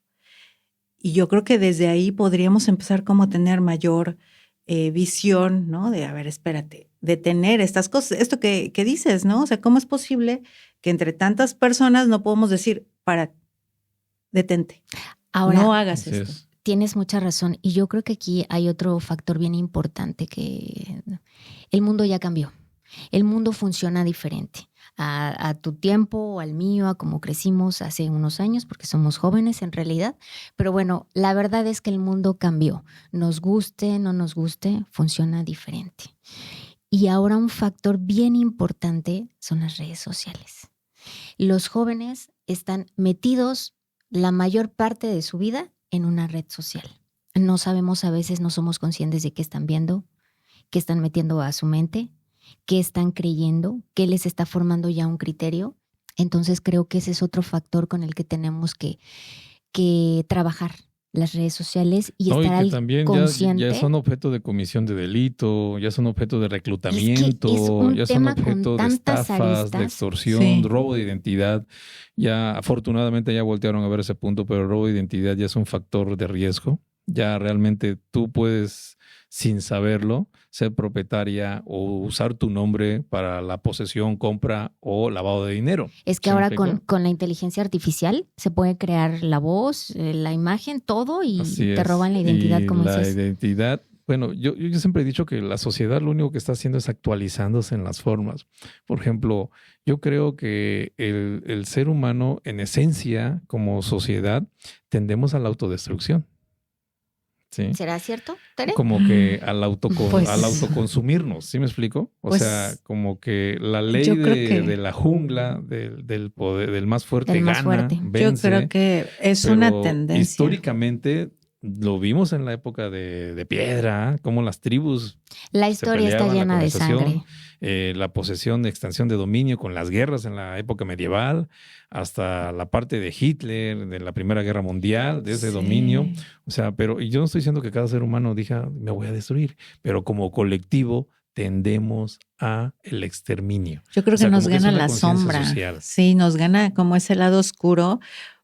Y yo creo que desde ahí podríamos empezar como a tener mayor visión, ¿no? De, a ver, espérate, de tener estas cosas, esto que dices, ¿no? O sea, ¿cómo es posible que entre tantas personas no podemos decir, detente, ahora, no hagas esto? Tienes mucha razón. Y yo creo que aquí hay otro factor bien importante, que el mundo ya cambió. El mundo funciona diferente a tu tiempo o al mío, a como crecimos hace unos años, porque somos jóvenes en realidad. Pero bueno, la verdad es que el mundo cambió. Nos guste, no nos guste, funciona diferente. Y ahora un factor bien importante son las redes sociales. Los jóvenes están metidos la mayor parte de su vida en una red social. No sabemos, a veces no somos conscientes de qué están viendo, qué están metiendo a su mente, qué están creyendo, qué les está formando ya un criterio. Entonces creo que ese es otro factor con el que tenemos que trabajar, las redes sociales, y estar también consciente. Ya son objeto de comisión de delito, ya son objeto de reclutamiento, ya son objeto de estafas, de extorsión, robo de identidad. Ya afortunadamente ya voltearon a ver ese punto, pero el robo de identidad ya es un factor de riesgo. Ya realmente tú puedes, sin saberlo, ser propietaria o usar tu nombre para la posesión, compra o lavado de dinero. Es que ahora con la inteligencia artificial se puede crear la voz, la imagen, todo, y te roban la identidad, como dices. La identidad, bueno, yo siempre he dicho que la sociedad lo único que está haciendo es actualizándose en las formas. Por ejemplo, yo creo que el ser humano, en esencia, como sociedad, tendemos a la autodestrucción. ¿Sí? ¿Será cierto, Tere? Como que al autoconsumirnos, ¿sí me explico? O sea, como que la ley de la jungla, del poder, del más fuerte gana, vence. Yo creo que es una tendencia. Históricamente lo vimos en la época de piedra, como las tribus. La historia está llena de sangre. La posesión de extensión de dominio con las guerras en la época medieval, hasta la parte de Hitler, de la Primera Guerra Mundial, de ese dominio. O sea, y yo no estoy diciendo que cada ser humano diga, me voy a destruir, pero como colectivo tendemos a el exterminio. Yo creo que nos gana la sombra. Social. Sí, nos gana como ese lado oscuro,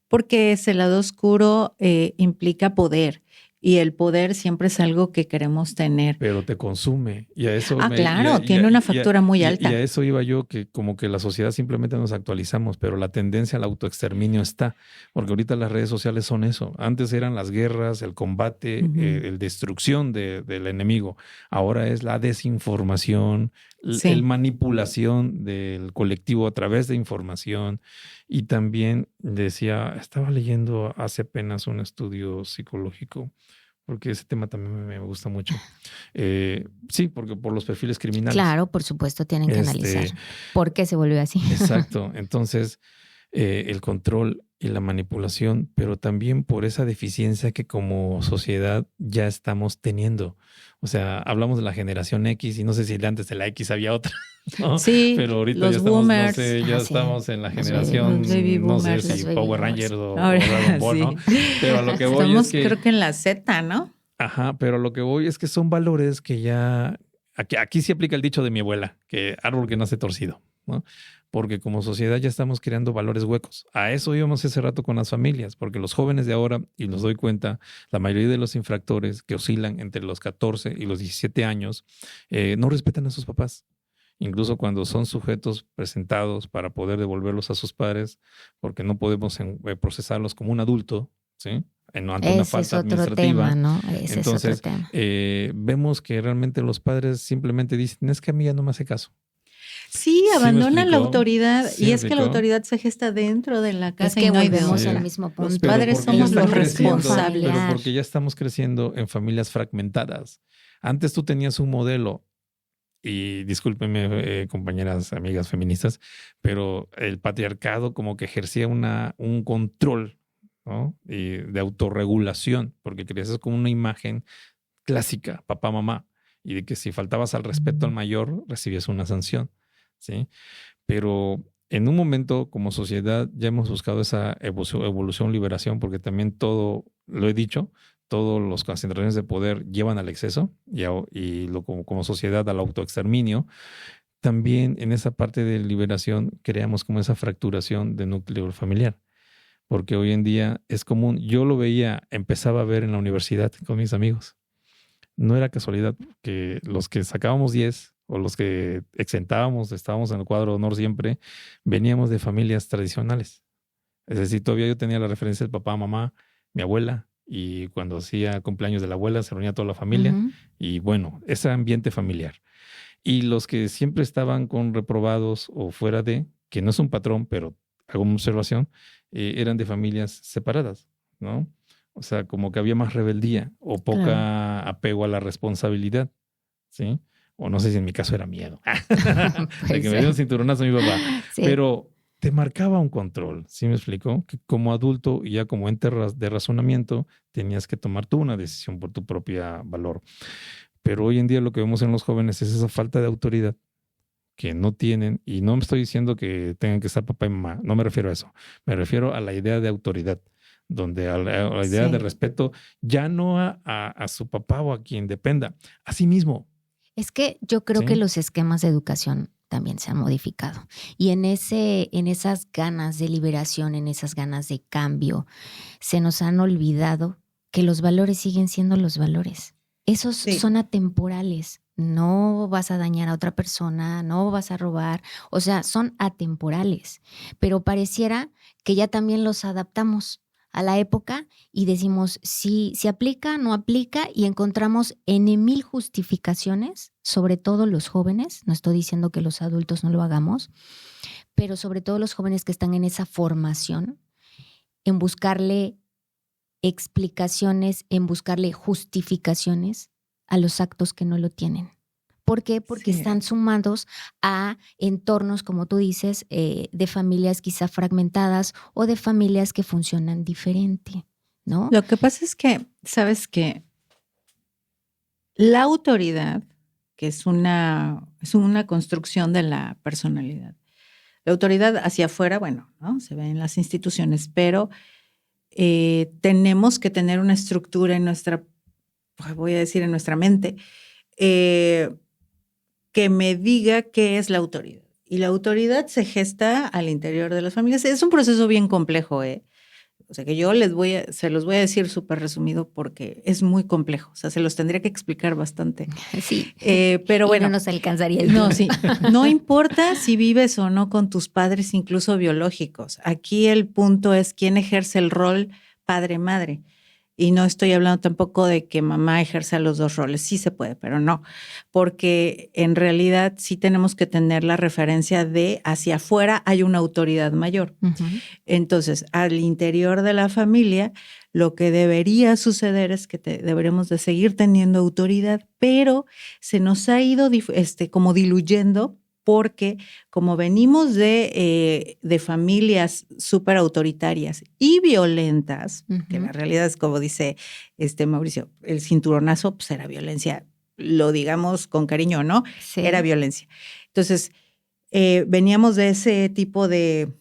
porque ese lado oscuro implica poder. Y el poder siempre es algo que queremos tener. Pero te consume. Y a eso claro, tiene una factura muy alta. Y a eso iba yo, que como que la sociedad simplemente nos actualizamos, pero la tendencia al autoexterminio está. Porque ahorita las redes sociales son eso. Antes eran las guerras, el combate, el destrucción del enemigo. Ahora es la desinformación, la manipulación del colectivo a través de información. Y también estaba leyendo hace apenas un estudio psicológico, porque ese tema también me gusta mucho. Sí, porque por los perfiles criminales. Claro, por supuesto, tienen que analizar por qué se volvió así. Exacto. Entonces, el control y la manipulación, pero también por esa deficiencia que como sociedad ya estamos teniendo. O sea, hablamos de la generación X y no sé si antes de la X había otra, ¿no? Sí, pero ahorita los ya estamos, boomers. no sé, ya estamos en la Los generación, baby no sé boomers, si los baby Power boomers. Rangers o Ahora, Dragon Ball, ¿no? sí. Pero a lo que voy Estamos, es que... creo que en la Z, ¿no? Ajá, pero lo que voy es que son valores que ya... Aquí sí aplica el dicho de mi abuela, que árbol que nace torcido, ¿no? Porque como sociedad ya estamos creando valores huecos. A eso íbamos hace rato con las familias, porque los jóvenes de ahora, y nos doy cuenta, la mayoría de los infractores que oscilan entre los 14 y los 17 años, no respetan a sus papás. Incluso cuando son sujetos presentados para poder devolverlos a sus padres, porque no podemos procesarlos como un adulto, ¿sí? Ante una falta Ese es otro administrativa. tema, ¿no? Ese Entonces, es otro tema. vemos que realmente los padres simplemente dicen, es que a mí ya no me hace caso. Sí, ¿Sí me abandonan la explicó? autoridad ¿Sí y me es que la explicó? autoridad se gesta dentro de la Es casa que y no hay de volvemos Sí. al otra. mismo Los punto. Pero padres porque ya somos están los creciendo, responsables. Pero porque ya estamos creciendo en familias fragmentadas. Antes tú tenías un modelo, y discúlpenme, compañeras, amigas feministas, pero el patriarcado como que ejercía un control, ¿no? Y de autorregulación, porque creces como una imagen clásica, papá, mamá, y de que si faltabas al respeto al mayor, recibías una sanción, ¿sí? Pero en un momento como sociedad ya hemos buscado esa evolución, liberación, porque también todo, lo he dicho, todos los concentraciones de poder llevan al exceso y como sociedad al autoexterminio. También en esa parte de liberación creamos como esa fracturación de núcleo familiar, porque hoy en día es común. Yo lo veía, empezaba a ver en la universidad con mis amigos. No era casualidad que los que sacábamos 10 o los que exentábamos, estábamos en el cuadro de honor siempre, veníamos de familias tradicionales. Es decir, todavía yo tenía la referencia del papá, mamá, mi abuela, y cuando hacía cumpleaños de la abuela se reunía toda la familia. Ujú. Y bueno, ese ambiente familiar. Y los que siempre estaban con reprobados o fuera de, que no es un patrón, pero hago una observación, eran de familias separadas, ¿no? O sea, como que había más rebeldía o poca apego a la responsabilidad, ¿sí? O no sé si en mi caso era miedo. De que me dio un cinturonazo mi papá. Sí. Pero te marcaba un control, ¿sí me explicó? Que como adulto y ya como ente de razonamiento tenías que tomar tú una decisión por tu propio valor. Pero hoy en día lo que vemos en los jóvenes es esa falta de autoridad que no tienen, y no me estoy diciendo que tengan que estar papá y mamá, no me refiero a eso, me refiero a la idea de autoridad, donde a la idea Sí. de respeto ya no a su papá o a quien dependa, a sí mismo. Es que yo creo Sí. que los esquemas de educación también se han modificado. Y en esas ganas de liberación, en esas ganas de cambio, se nos han olvidado que los valores siguen siendo los valores. Esos Sí. son atemporales. No vas a dañar a otra persona, no vas a robar. O sea, son atemporales. Pero pareciera que ya también los adaptamos a la época y decimos si aplica, no aplica, y encontramos N mil justificaciones, sobre todo los jóvenes, no estoy diciendo que los adultos no lo hagamos, pero sobre todo los jóvenes que están en esa formación, en buscarle explicaciones, en buscarle justificaciones a los actos que no lo tienen. ¿Por qué? Porque Sí. están sumados a entornos, como tú dices, de familias quizá fragmentadas o de familias que funcionan diferente, ¿no? Lo que pasa es que, sabes que la autoridad, que es una construcción de la personalidad. La autoridad hacia afuera, bueno, ¿no? Se ve en las instituciones, pero tenemos que tener una estructura en nuestra, voy a decir, en nuestra mente, que me diga qué es la autoridad. Y la autoridad se gesta al interior de las familias. Es un proceso bien complejo, ¿eh? O sea, que yo se los voy a decir súper resumido porque es muy complejo. O sea, se los tendría que explicar bastante. Sí. Pero Y bueno. no nos alcanzaría el No, tiempo. sí. No importa si vives o no con tus padres, incluso biológicos. Aquí el punto es quién ejerce el rol padre-madre. Y no estoy hablando tampoco de que mamá ejerza los dos roles. Sí se puede, pero no. Porque en realidad sí tenemos que tener la referencia de hacia afuera hay una autoridad mayor. Ujú. Entonces, al interior de la familia, lo que debería suceder es que deberíamos de seguir teniendo autoridad, pero se nos ha ido como diluyendo porque como venimos de familias súper autoritarias y violentas, que la realidad es como dice Mauricio, el cinturonazo pues era violencia, lo digamos con cariño, ¿no? Sí. Era violencia. Entonces, veníamos de ese tipo de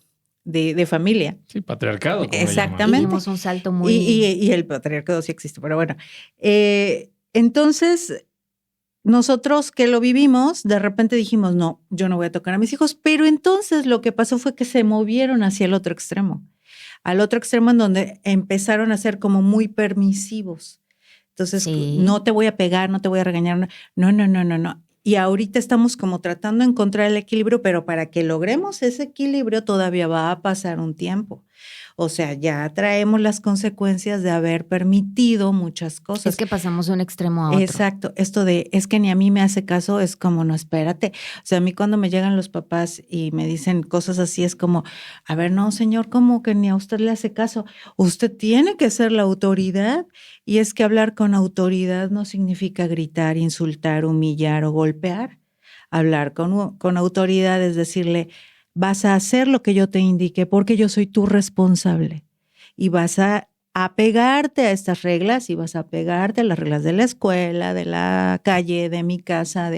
familia. Sí, patriarcado. Como exactamente. Dimos un salto muy... Y el patriarcado sí existe, pero bueno. Entonces, nosotros que lo vivimos, de repente dijimos, no, yo no voy a tocar a mis hijos, pero entonces lo que pasó fue que se movieron hacia el otro extremo, al otro extremo en donde empezaron a ser como muy permisivos. Entonces, sí, no te voy a pegar, no te voy a regañar, no. Y ahorita estamos como tratando de encontrar el equilibrio, pero para que logremos ese equilibrio todavía va a pasar un tiempo. O sea, ya traemos las consecuencias de haber permitido muchas cosas. Es que pasamos de un extremo a otro. Exacto. Esto de, es que ni a mí me hace caso, es como, no, espérate. O sea, a mí cuando me llegan los papás y me dicen cosas así, es como, a ver, no, señor, ¿cómo que ni a usted le hace caso? Usted tiene que ser la autoridad. Y es que hablar con autoridad no significa gritar, insultar, humillar o golpear. Hablar con autoridad es decirle, vas a hacer lo que yo te indique porque yo soy tu responsable y vas a apegarte a estas reglas y vas a apegarte a las reglas de la escuela, de la calle, de mi casa,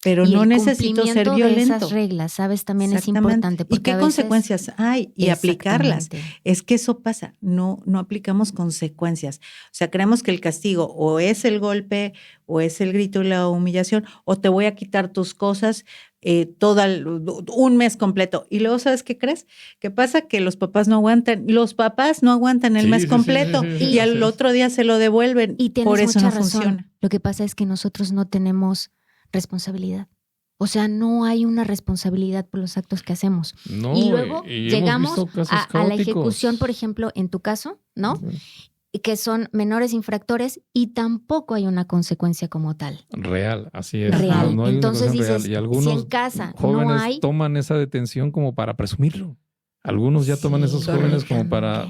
pero no necesito ser violento. De esas reglas, ¿sabes? También es importante. ¿Y qué consecuencias hay? Y aplicarlas. Es que eso pasa, no aplicamos consecuencias. O sea, creemos que el castigo o es el golpe, o es el grito y la humillación, o te voy a quitar tus cosas un mes completo. Y luego, ¿sabes qué crees? ¿Qué pasa? Que los papás no aguantan el mes completo y al otro día se lo devuelven. Y tienes por eso mucha no razón. Funciona. Lo que pasa es que nosotros no tenemos responsabilidad. O sea, no hay una responsabilidad por los actos que hacemos. No, y luego llegamos a la ejecución, por ejemplo, en tu caso, ¿no? Uh-huh. Que son menores infractores y tampoco hay una consecuencia como tal. Real, así es. Real. No hay entonces una dices, real. Y algunos si en casa jóvenes no hay... toman esa detención como para presumirlo. Algunos ya toman esos jóvenes como para...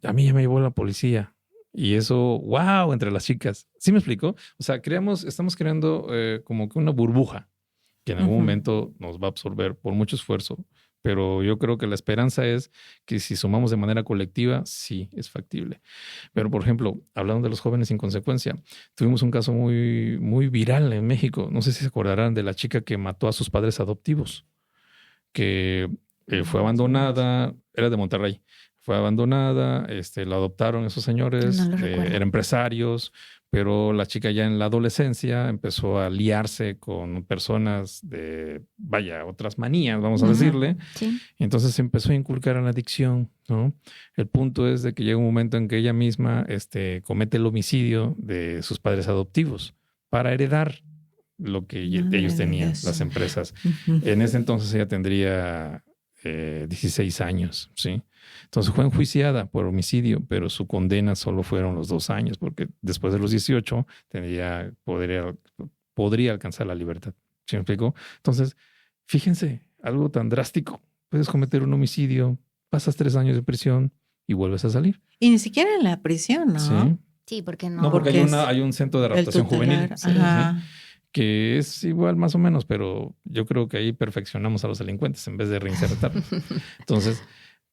A mí ya me llevó la policía. Y eso, wow, entre las chicas. ¿Sí me explico? O sea, estamos creando como que una burbuja que en algún momento nos va a absorber por mucho esfuerzo. Pero yo creo que la esperanza es que si sumamos de manera colectiva, sí es factible. Pero, por ejemplo, hablando de los jóvenes sin consecuencia, tuvimos un caso muy, muy viral en México. No sé si se acordarán de la chica que mató a sus padres adoptivos, que fue abandonada, era de Monterrey. Fue abandonada, la adoptaron esos señores, eran empresarios, pero la chica ya en la adolescencia empezó a liarse con personas de, otras manías, vamos a decirle. Sí. Y entonces se empezó a inculcar en la adicción, ¿no? El punto es de que llega un momento en que ella misma comete el homicidio de sus padres adoptivos para heredar lo que ellos tenían, las empresas. En ese entonces ella tendría 16 años, ¿sí? Entonces fue enjuiciada por homicidio, pero su condena solo fueron los 2 años, porque después de los 18 podría alcanzar la libertad. ¿Sí me explico? Entonces, fíjense, algo tan drástico. Puedes cometer un homicidio, pasas 3 años de prisión y vuelves a salir. Y ni siquiera en la prisión, ¿no? Sí, porque no. No, porque hay un centro de adaptación juvenil. Sí. Que es igual más o menos, pero yo creo que ahí perfeccionamos a los delincuentes en vez de reinsertarlos. Entonces,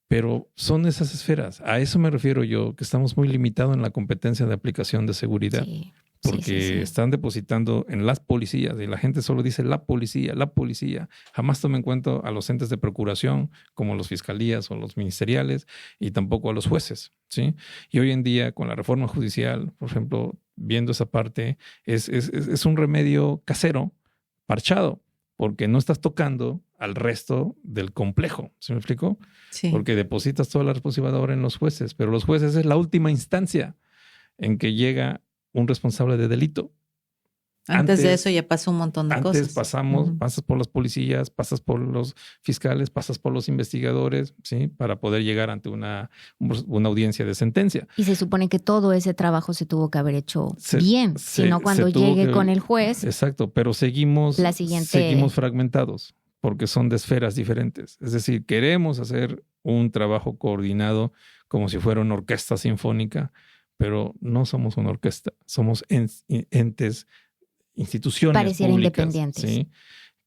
pero son esas esferas. A eso me refiero yo, que estamos muy limitados en la competencia de aplicación de seguridad. Sí. Porque están depositando en las policías y la gente solo dice la policía. Jamás toma en cuenta a los entes de procuración como los fiscalías o los ministeriales y tampoco a los jueces, ¿sí? Y hoy en día con la reforma judicial, por ejemplo, viendo esa parte, es un remedio casero, parchado, porque no estás tocando al resto del complejo. ¿Sí me explico? Sí. Porque depositas toda la responsabilidad ahora en los jueces, pero los jueces es la última instancia en que llega un responsable de delito. Antes de eso ya pasó un montón de cosas. Antes pasas por las policías, pasas por los fiscales, pasas por los investigadores, ¿sí? Para poder llegar ante una audiencia de sentencia. Y se supone que todo ese trabajo se tuvo que haber hecho bien, sino cuando llegue con el juez. Exacto, pero seguimos fragmentados porque son de esferas diferentes. Es decir, queremos hacer un trabajo coordinado como si fuera una orquesta sinfónica, pero no somos una orquesta, somos entes, instituciones pareciera públicas, independientes, ¿sí?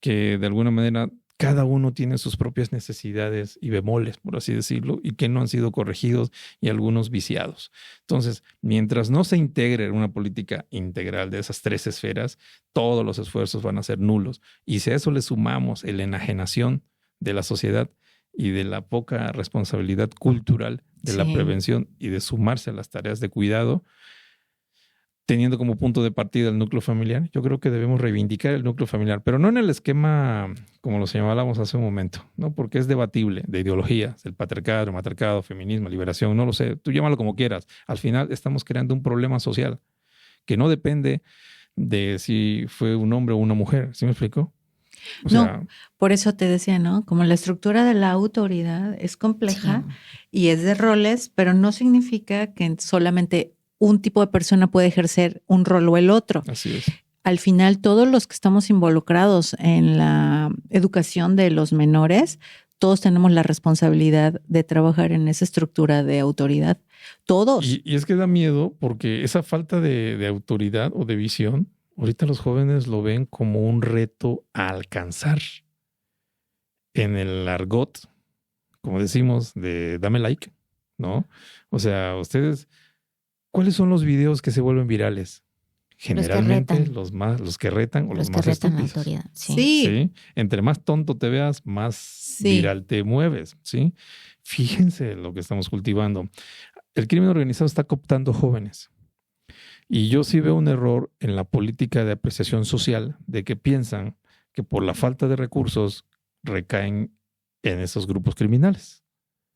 que de alguna manera cada uno tiene sus propias necesidades y bemoles, por así decirlo, y que no han sido corregidos y algunos viciados. Entonces, mientras no se integre en una política integral de esas 3 esferas, todos los esfuerzos van a ser nulos. Y si a eso le sumamos la enajenación de la sociedad y de la poca responsabilidad cultural de la prevención y de sumarse a las tareas de cuidado, teniendo como punto de partida el núcleo familiar, yo creo que debemos reivindicar el núcleo familiar, pero no en el esquema como lo señalábamos hace un momento, ¿no? Porque es debatible, de ideologías, el patriarcado, el matriarcado, feminismo, liberación, no lo sé, tú llámalo como quieras. Al final estamos creando un problema social que no depende de si fue un hombre o una mujer, ¿sí me explico? No, por eso te decía, ¿no? Como la estructura de la autoridad es compleja y es de roles, pero no significa que solamente un tipo de persona puede ejercer un rol o el otro. Así es. Al final, todos los que estamos involucrados en la educación de los menores, todos tenemos la responsabilidad de trabajar en esa estructura de autoridad. Todos. Y es que da miedo porque esa falta de autoridad o de visión, ahorita los jóvenes lo ven como un reto a alcanzar. En el argot, como decimos, de dame like, ¿no? O sea, ustedes, ¿cuáles son los videos que se vuelven virales? Generalmente los que retan o los más estúpidos. La autoridad. Sí. Entre más tonto te veas, más viral te mueves. ¿Sí? Fíjense lo que estamos cultivando. El crimen organizado está cooptando jóvenes. Y yo sí veo un error en la política de apreciación social de que piensan que por la falta de recursos recaen en esos grupos criminales.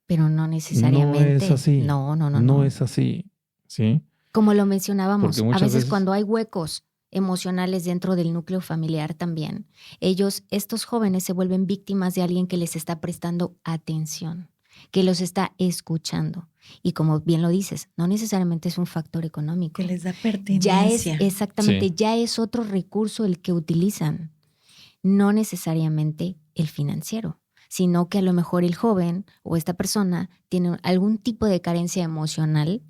Pero no necesariamente. No es así. No es así. ¿Sí? Como lo mencionábamos, a veces cuando hay huecos emocionales dentro del núcleo familiar también, estos jóvenes se vuelven víctimas de alguien que les está prestando atención, que los está escuchando. Y como bien lo dices, no necesariamente es un factor económico. Que les da pertenencia. Ya es otro recurso el que utilizan. No necesariamente el financiero, sino que a lo mejor el joven o esta persona tiene algún tipo de carencia emocional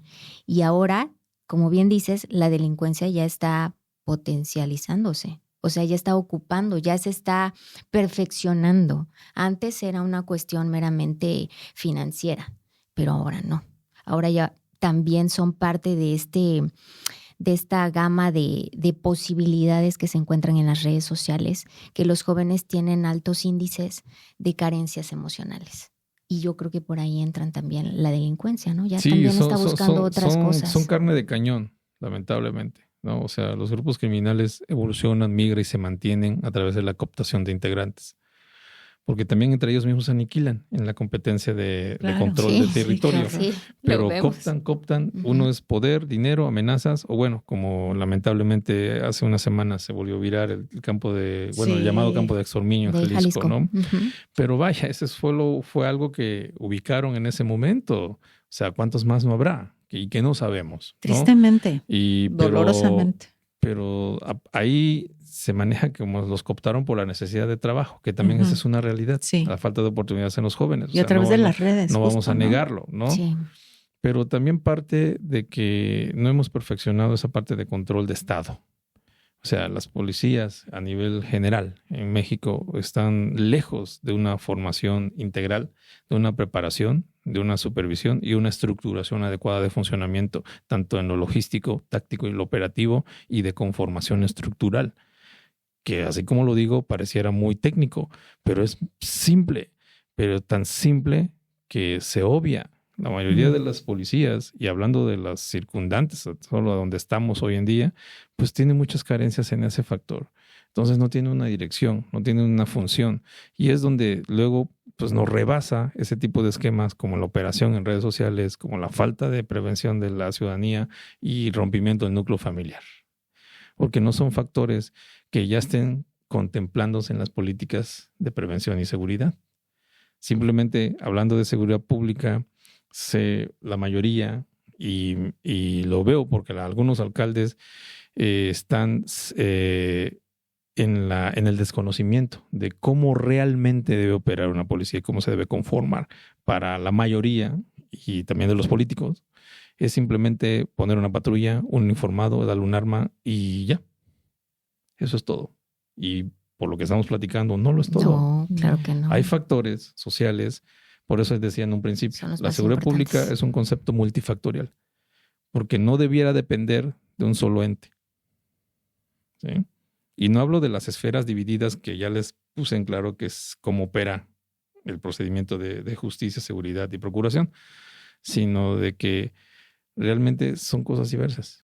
y ahora, como bien dices, la delincuencia ya está potencializándose. O sea, ya está ocupando, ya se está perfeccionando. Antes era una cuestión meramente financiera, pero ahora no. Ahora ya también son parte de esta gama de posibilidades que se encuentran en las redes sociales, que los jóvenes tienen altos índices de carencias emocionales. Y yo creo que por ahí entran también la delincuencia, ¿no? Ya también está buscando otras cosas. Son carne de cañón, lamentablemente, ¿no? O sea, los grupos criminales evolucionan, migran y se mantienen a través de la cooptación de integrantes. Porque también entre ellos mismos se aniquilan en la competencia de control del territorio. Sí, pero cooptan. Uno es poder, dinero, amenazas, o bueno, como lamentablemente hace unas semanas se volvió viral el campo el llamado campo de Exormiño en Jalisco, ¿no? Pero vaya, ese fue algo que ubicaron en ese momento. O sea, ¿cuántos más no habrá? Y que no sabemos, ¿no? Tristemente, dolorosamente. Pero ahí se maneja como los cooptaron por la necesidad de trabajo, que también esa es una realidad, la falta de oportunidades en los jóvenes. Y a través de las redes. No vamos a negarlo, ¿no? Sí. Pero también parte de que no hemos perfeccionado esa parte de control de Estado. O sea, las policías a nivel general en México están lejos de una formación integral, de una preparación, de una supervisión y una estructuración adecuada de funcionamiento, tanto en lo logístico, táctico y lo operativo, y de conformación estructural, que así como lo digo, pareciera muy técnico, pero es simple, pero tan simple que se obvia. La mayoría de las policías, y hablando de las circundantes, solo a donde estamos hoy en día, pues tiene muchas carencias en ese factor. Entonces no tiene una dirección, no tiene una función. Y es donde luego pues nos rebasa ese tipo de esquemas como la operación en redes sociales, como la falta de prevención de la ciudadanía y rompimiento del núcleo familiar. Porque no son factores que ya estén contemplándose en las políticas de prevención y seguridad. Simplemente hablando de seguridad pública, la mayoría, y lo veo porque algunos alcaldes están en el desconocimiento de cómo realmente debe operar una policía y cómo se debe conformar. Para la mayoría, y también de los políticos, es simplemente poner una patrulla, un uniformado, darle un arma y ya. Eso es todo. Y por lo que estamos platicando, no lo es todo. No, claro que no. Hay factores sociales, por eso decía en un principio, la seguridad pública es un concepto multifactorial, porque no debiera depender de un solo ente. ¿Sí? Y no hablo de las esferas divididas que ya les puse en claro que es cómo opera el procedimiento de justicia, seguridad y procuración, sino de que realmente son cosas diversas.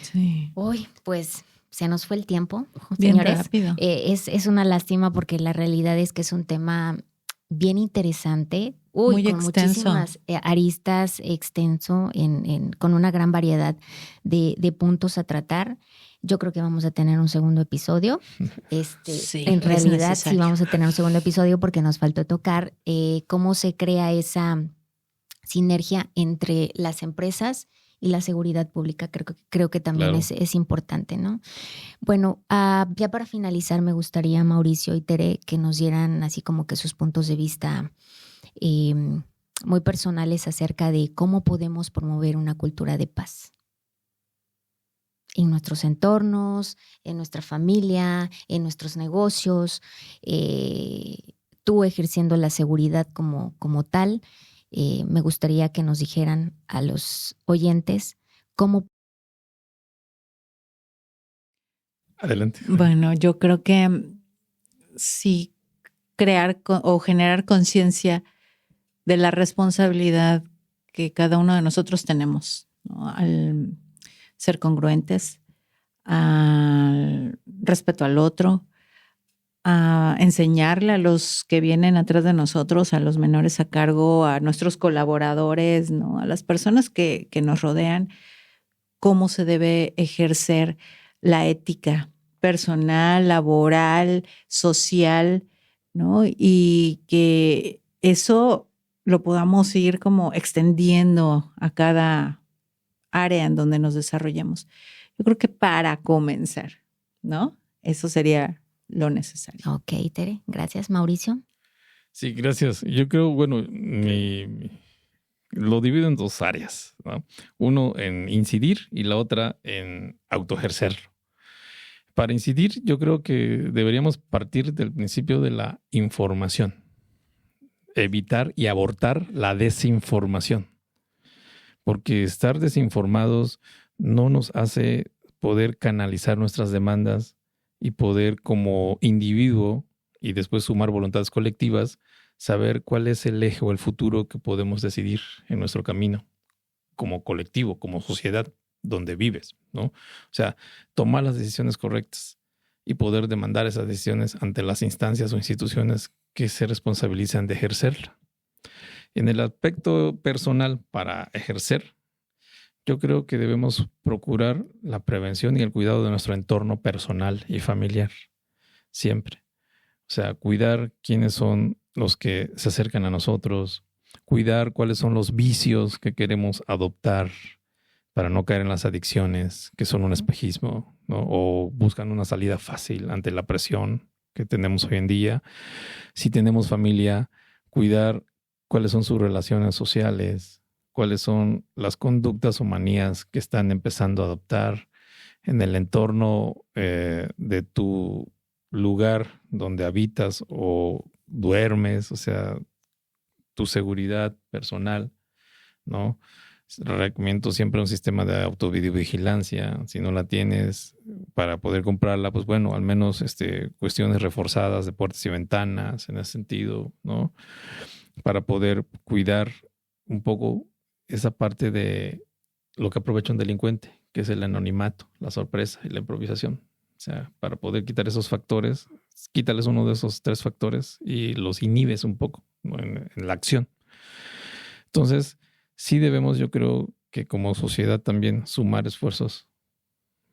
Sí. Uy, pues se nos fue el tiempo, Bien señores. rápido. Es una lástima porque la realidad es que es un tema bien interesante, Muy con extenso. muchísimas aristas, extenso, con una gran variedad de puntos a tratar. Yo creo que vamos a tener un segundo episodio. Sí, en es realidad sí necesario. vamos a tener un segundo episodio porque nos faltó tocar cómo se crea esa sinergia entre las empresas y la seguridad pública. Creo que también Claro. es importante, ¿no? Bueno, ya para finalizar me gustaría, Mauricio y Tere, que nos dieran así como que sus puntos de vista muy personales acerca de cómo podemos promover una cultura de paz en nuestros entornos, en nuestra familia, en nuestros negocios, tú ejerciendo la seguridad como tal. Me gustaría que nos dijeran a los oyentes cómo. Adelante. Bueno, yo creo que sí crear o generar conciencia de la responsabilidad que cada uno de nosotros tenemos, ¿no? Al ser congruentes, al respeto al otro, a enseñarle a los que vienen atrás de nosotros, a los menores a cargo, a nuestros colaboradores, ¿no? A las personas que nos rodean, cómo se debe ejercer la ética personal, laboral, social, ¿no? Y que eso lo podamos ir como extendiendo a cada área en donde nos desarrollemos. Yo creo que para comenzar, ¿no? Eso sería lo necesario. Ok, Tere, gracias. Mauricio. Sí, gracias. Yo creo, bueno, lo divido en dos áreas, ¿no? Uno en incidir y la otra en autoejercerlo. Para incidir, yo creo que deberíamos partir del principio de la información. Evitar y abortar la desinformación. Porque estar desinformados no nos hace poder canalizar nuestras demandas y poder como individuo y después sumar voluntades colectivas, saber cuál es el eje o el futuro que podemos decidir en nuestro camino como colectivo, como sociedad donde vives, ¿no? O sea, tomar las decisiones correctas y poder demandar esas decisiones ante las instancias o instituciones que se responsabilizan de ejercerla. En el aspecto personal para ejercer, yo creo que debemos procurar la prevención y el cuidado de nuestro entorno personal y familiar, siempre. O sea, cuidar quiénes son los que se acercan a nosotros, cuidar cuáles son los vicios que queremos adoptar para no caer en las adicciones, que son un espejismo, ¿no? O buscan una salida fácil ante la presión que tenemos hoy en día. Si tenemos familia, cuidar cuáles son sus relaciones sociales, cuáles son las conductas o manías que están empezando a adoptar en el entorno de tu lugar donde habitas o duermes, o sea, tu seguridad personal, ¿no? Recomiendo siempre un sistema de autovigilancia. Si no la tienes, para poder comprarla, pues bueno, al menos cuestiones reforzadas de puertas y ventanas en ese sentido, ¿no? Para poder cuidar un poco esa parte de lo que aprovecha un delincuente, que es el anonimato, la sorpresa y la improvisación. O sea, para poder quitar esos factores, quítales uno de esos tres factores y los inhibes un poco, ¿no? en la acción. Entonces, sí debemos, yo creo que como sociedad también sumar esfuerzos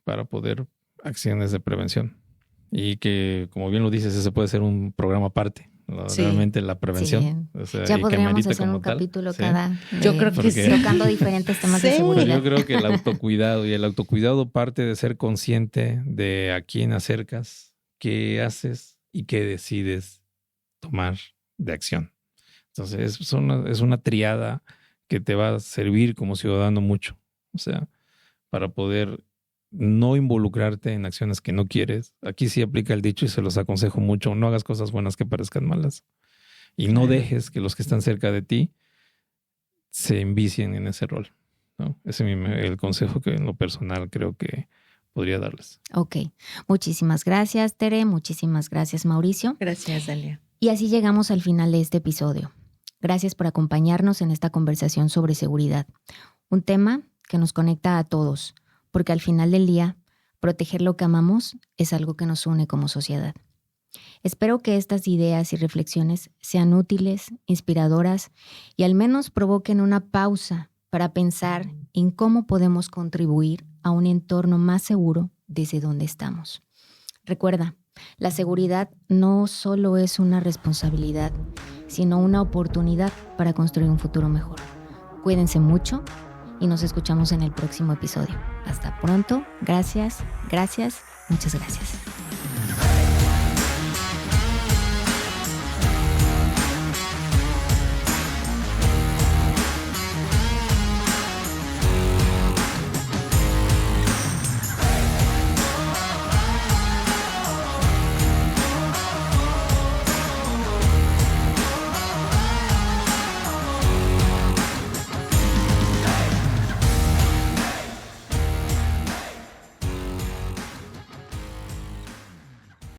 para poder acciones de prevención. Y que, como bien lo dices, ese puede ser un programa aparte. Sí. Realmente la prevención. Sí. O sea, Ya y que podríamos amerita hacer como un tal. capítulo Sí. cada. Yo creo que Porque- sí. Tocando diferentes temas de Sí. Pero seguridad. yo creo que el autocuidado y el autocuidado parte de ser consciente de a quién acercas, qué haces y qué decides tomar de acción. Entonces es una triada que te va a servir como ciudadano mucho. O sea, para poder no involucrarte en acciones que no quieres. Aquí sí aplica el dicho y se los aconsejo mucho. No hagas cosas buenas que parezcan malas. Y no dejes que los que están cerca de ti se envicien en ese rol, ¿no? Ese es el consejo que en lo personal creo que podría darles. Ok. Muchísimas gracias, Tere. Muchísimas gracias, Mauricio. Gracias, Dalia. Y así llegamos al final de este episodio. Gracias por acompañarnos en esta conversación sobre seguridad. Un tema que nos conecta a todos, porque al final del día, proteger lo que amamos es algo que nos une como sociedad. Espero que estas ideas y reflexiones sean útiles, inspiradoras y al menos provoquen una pausa para pensar en cómo podemos contribuir a un entorno más seguro desde donde estamos. Recuerda, la seguridad no solo es una responsabilidad, sino una oportunidad para construir un futuro mejor. Cuídense mucho y nos escuchamos en el próximo episodio. Hasta pronto. Gracias, muchas gracias.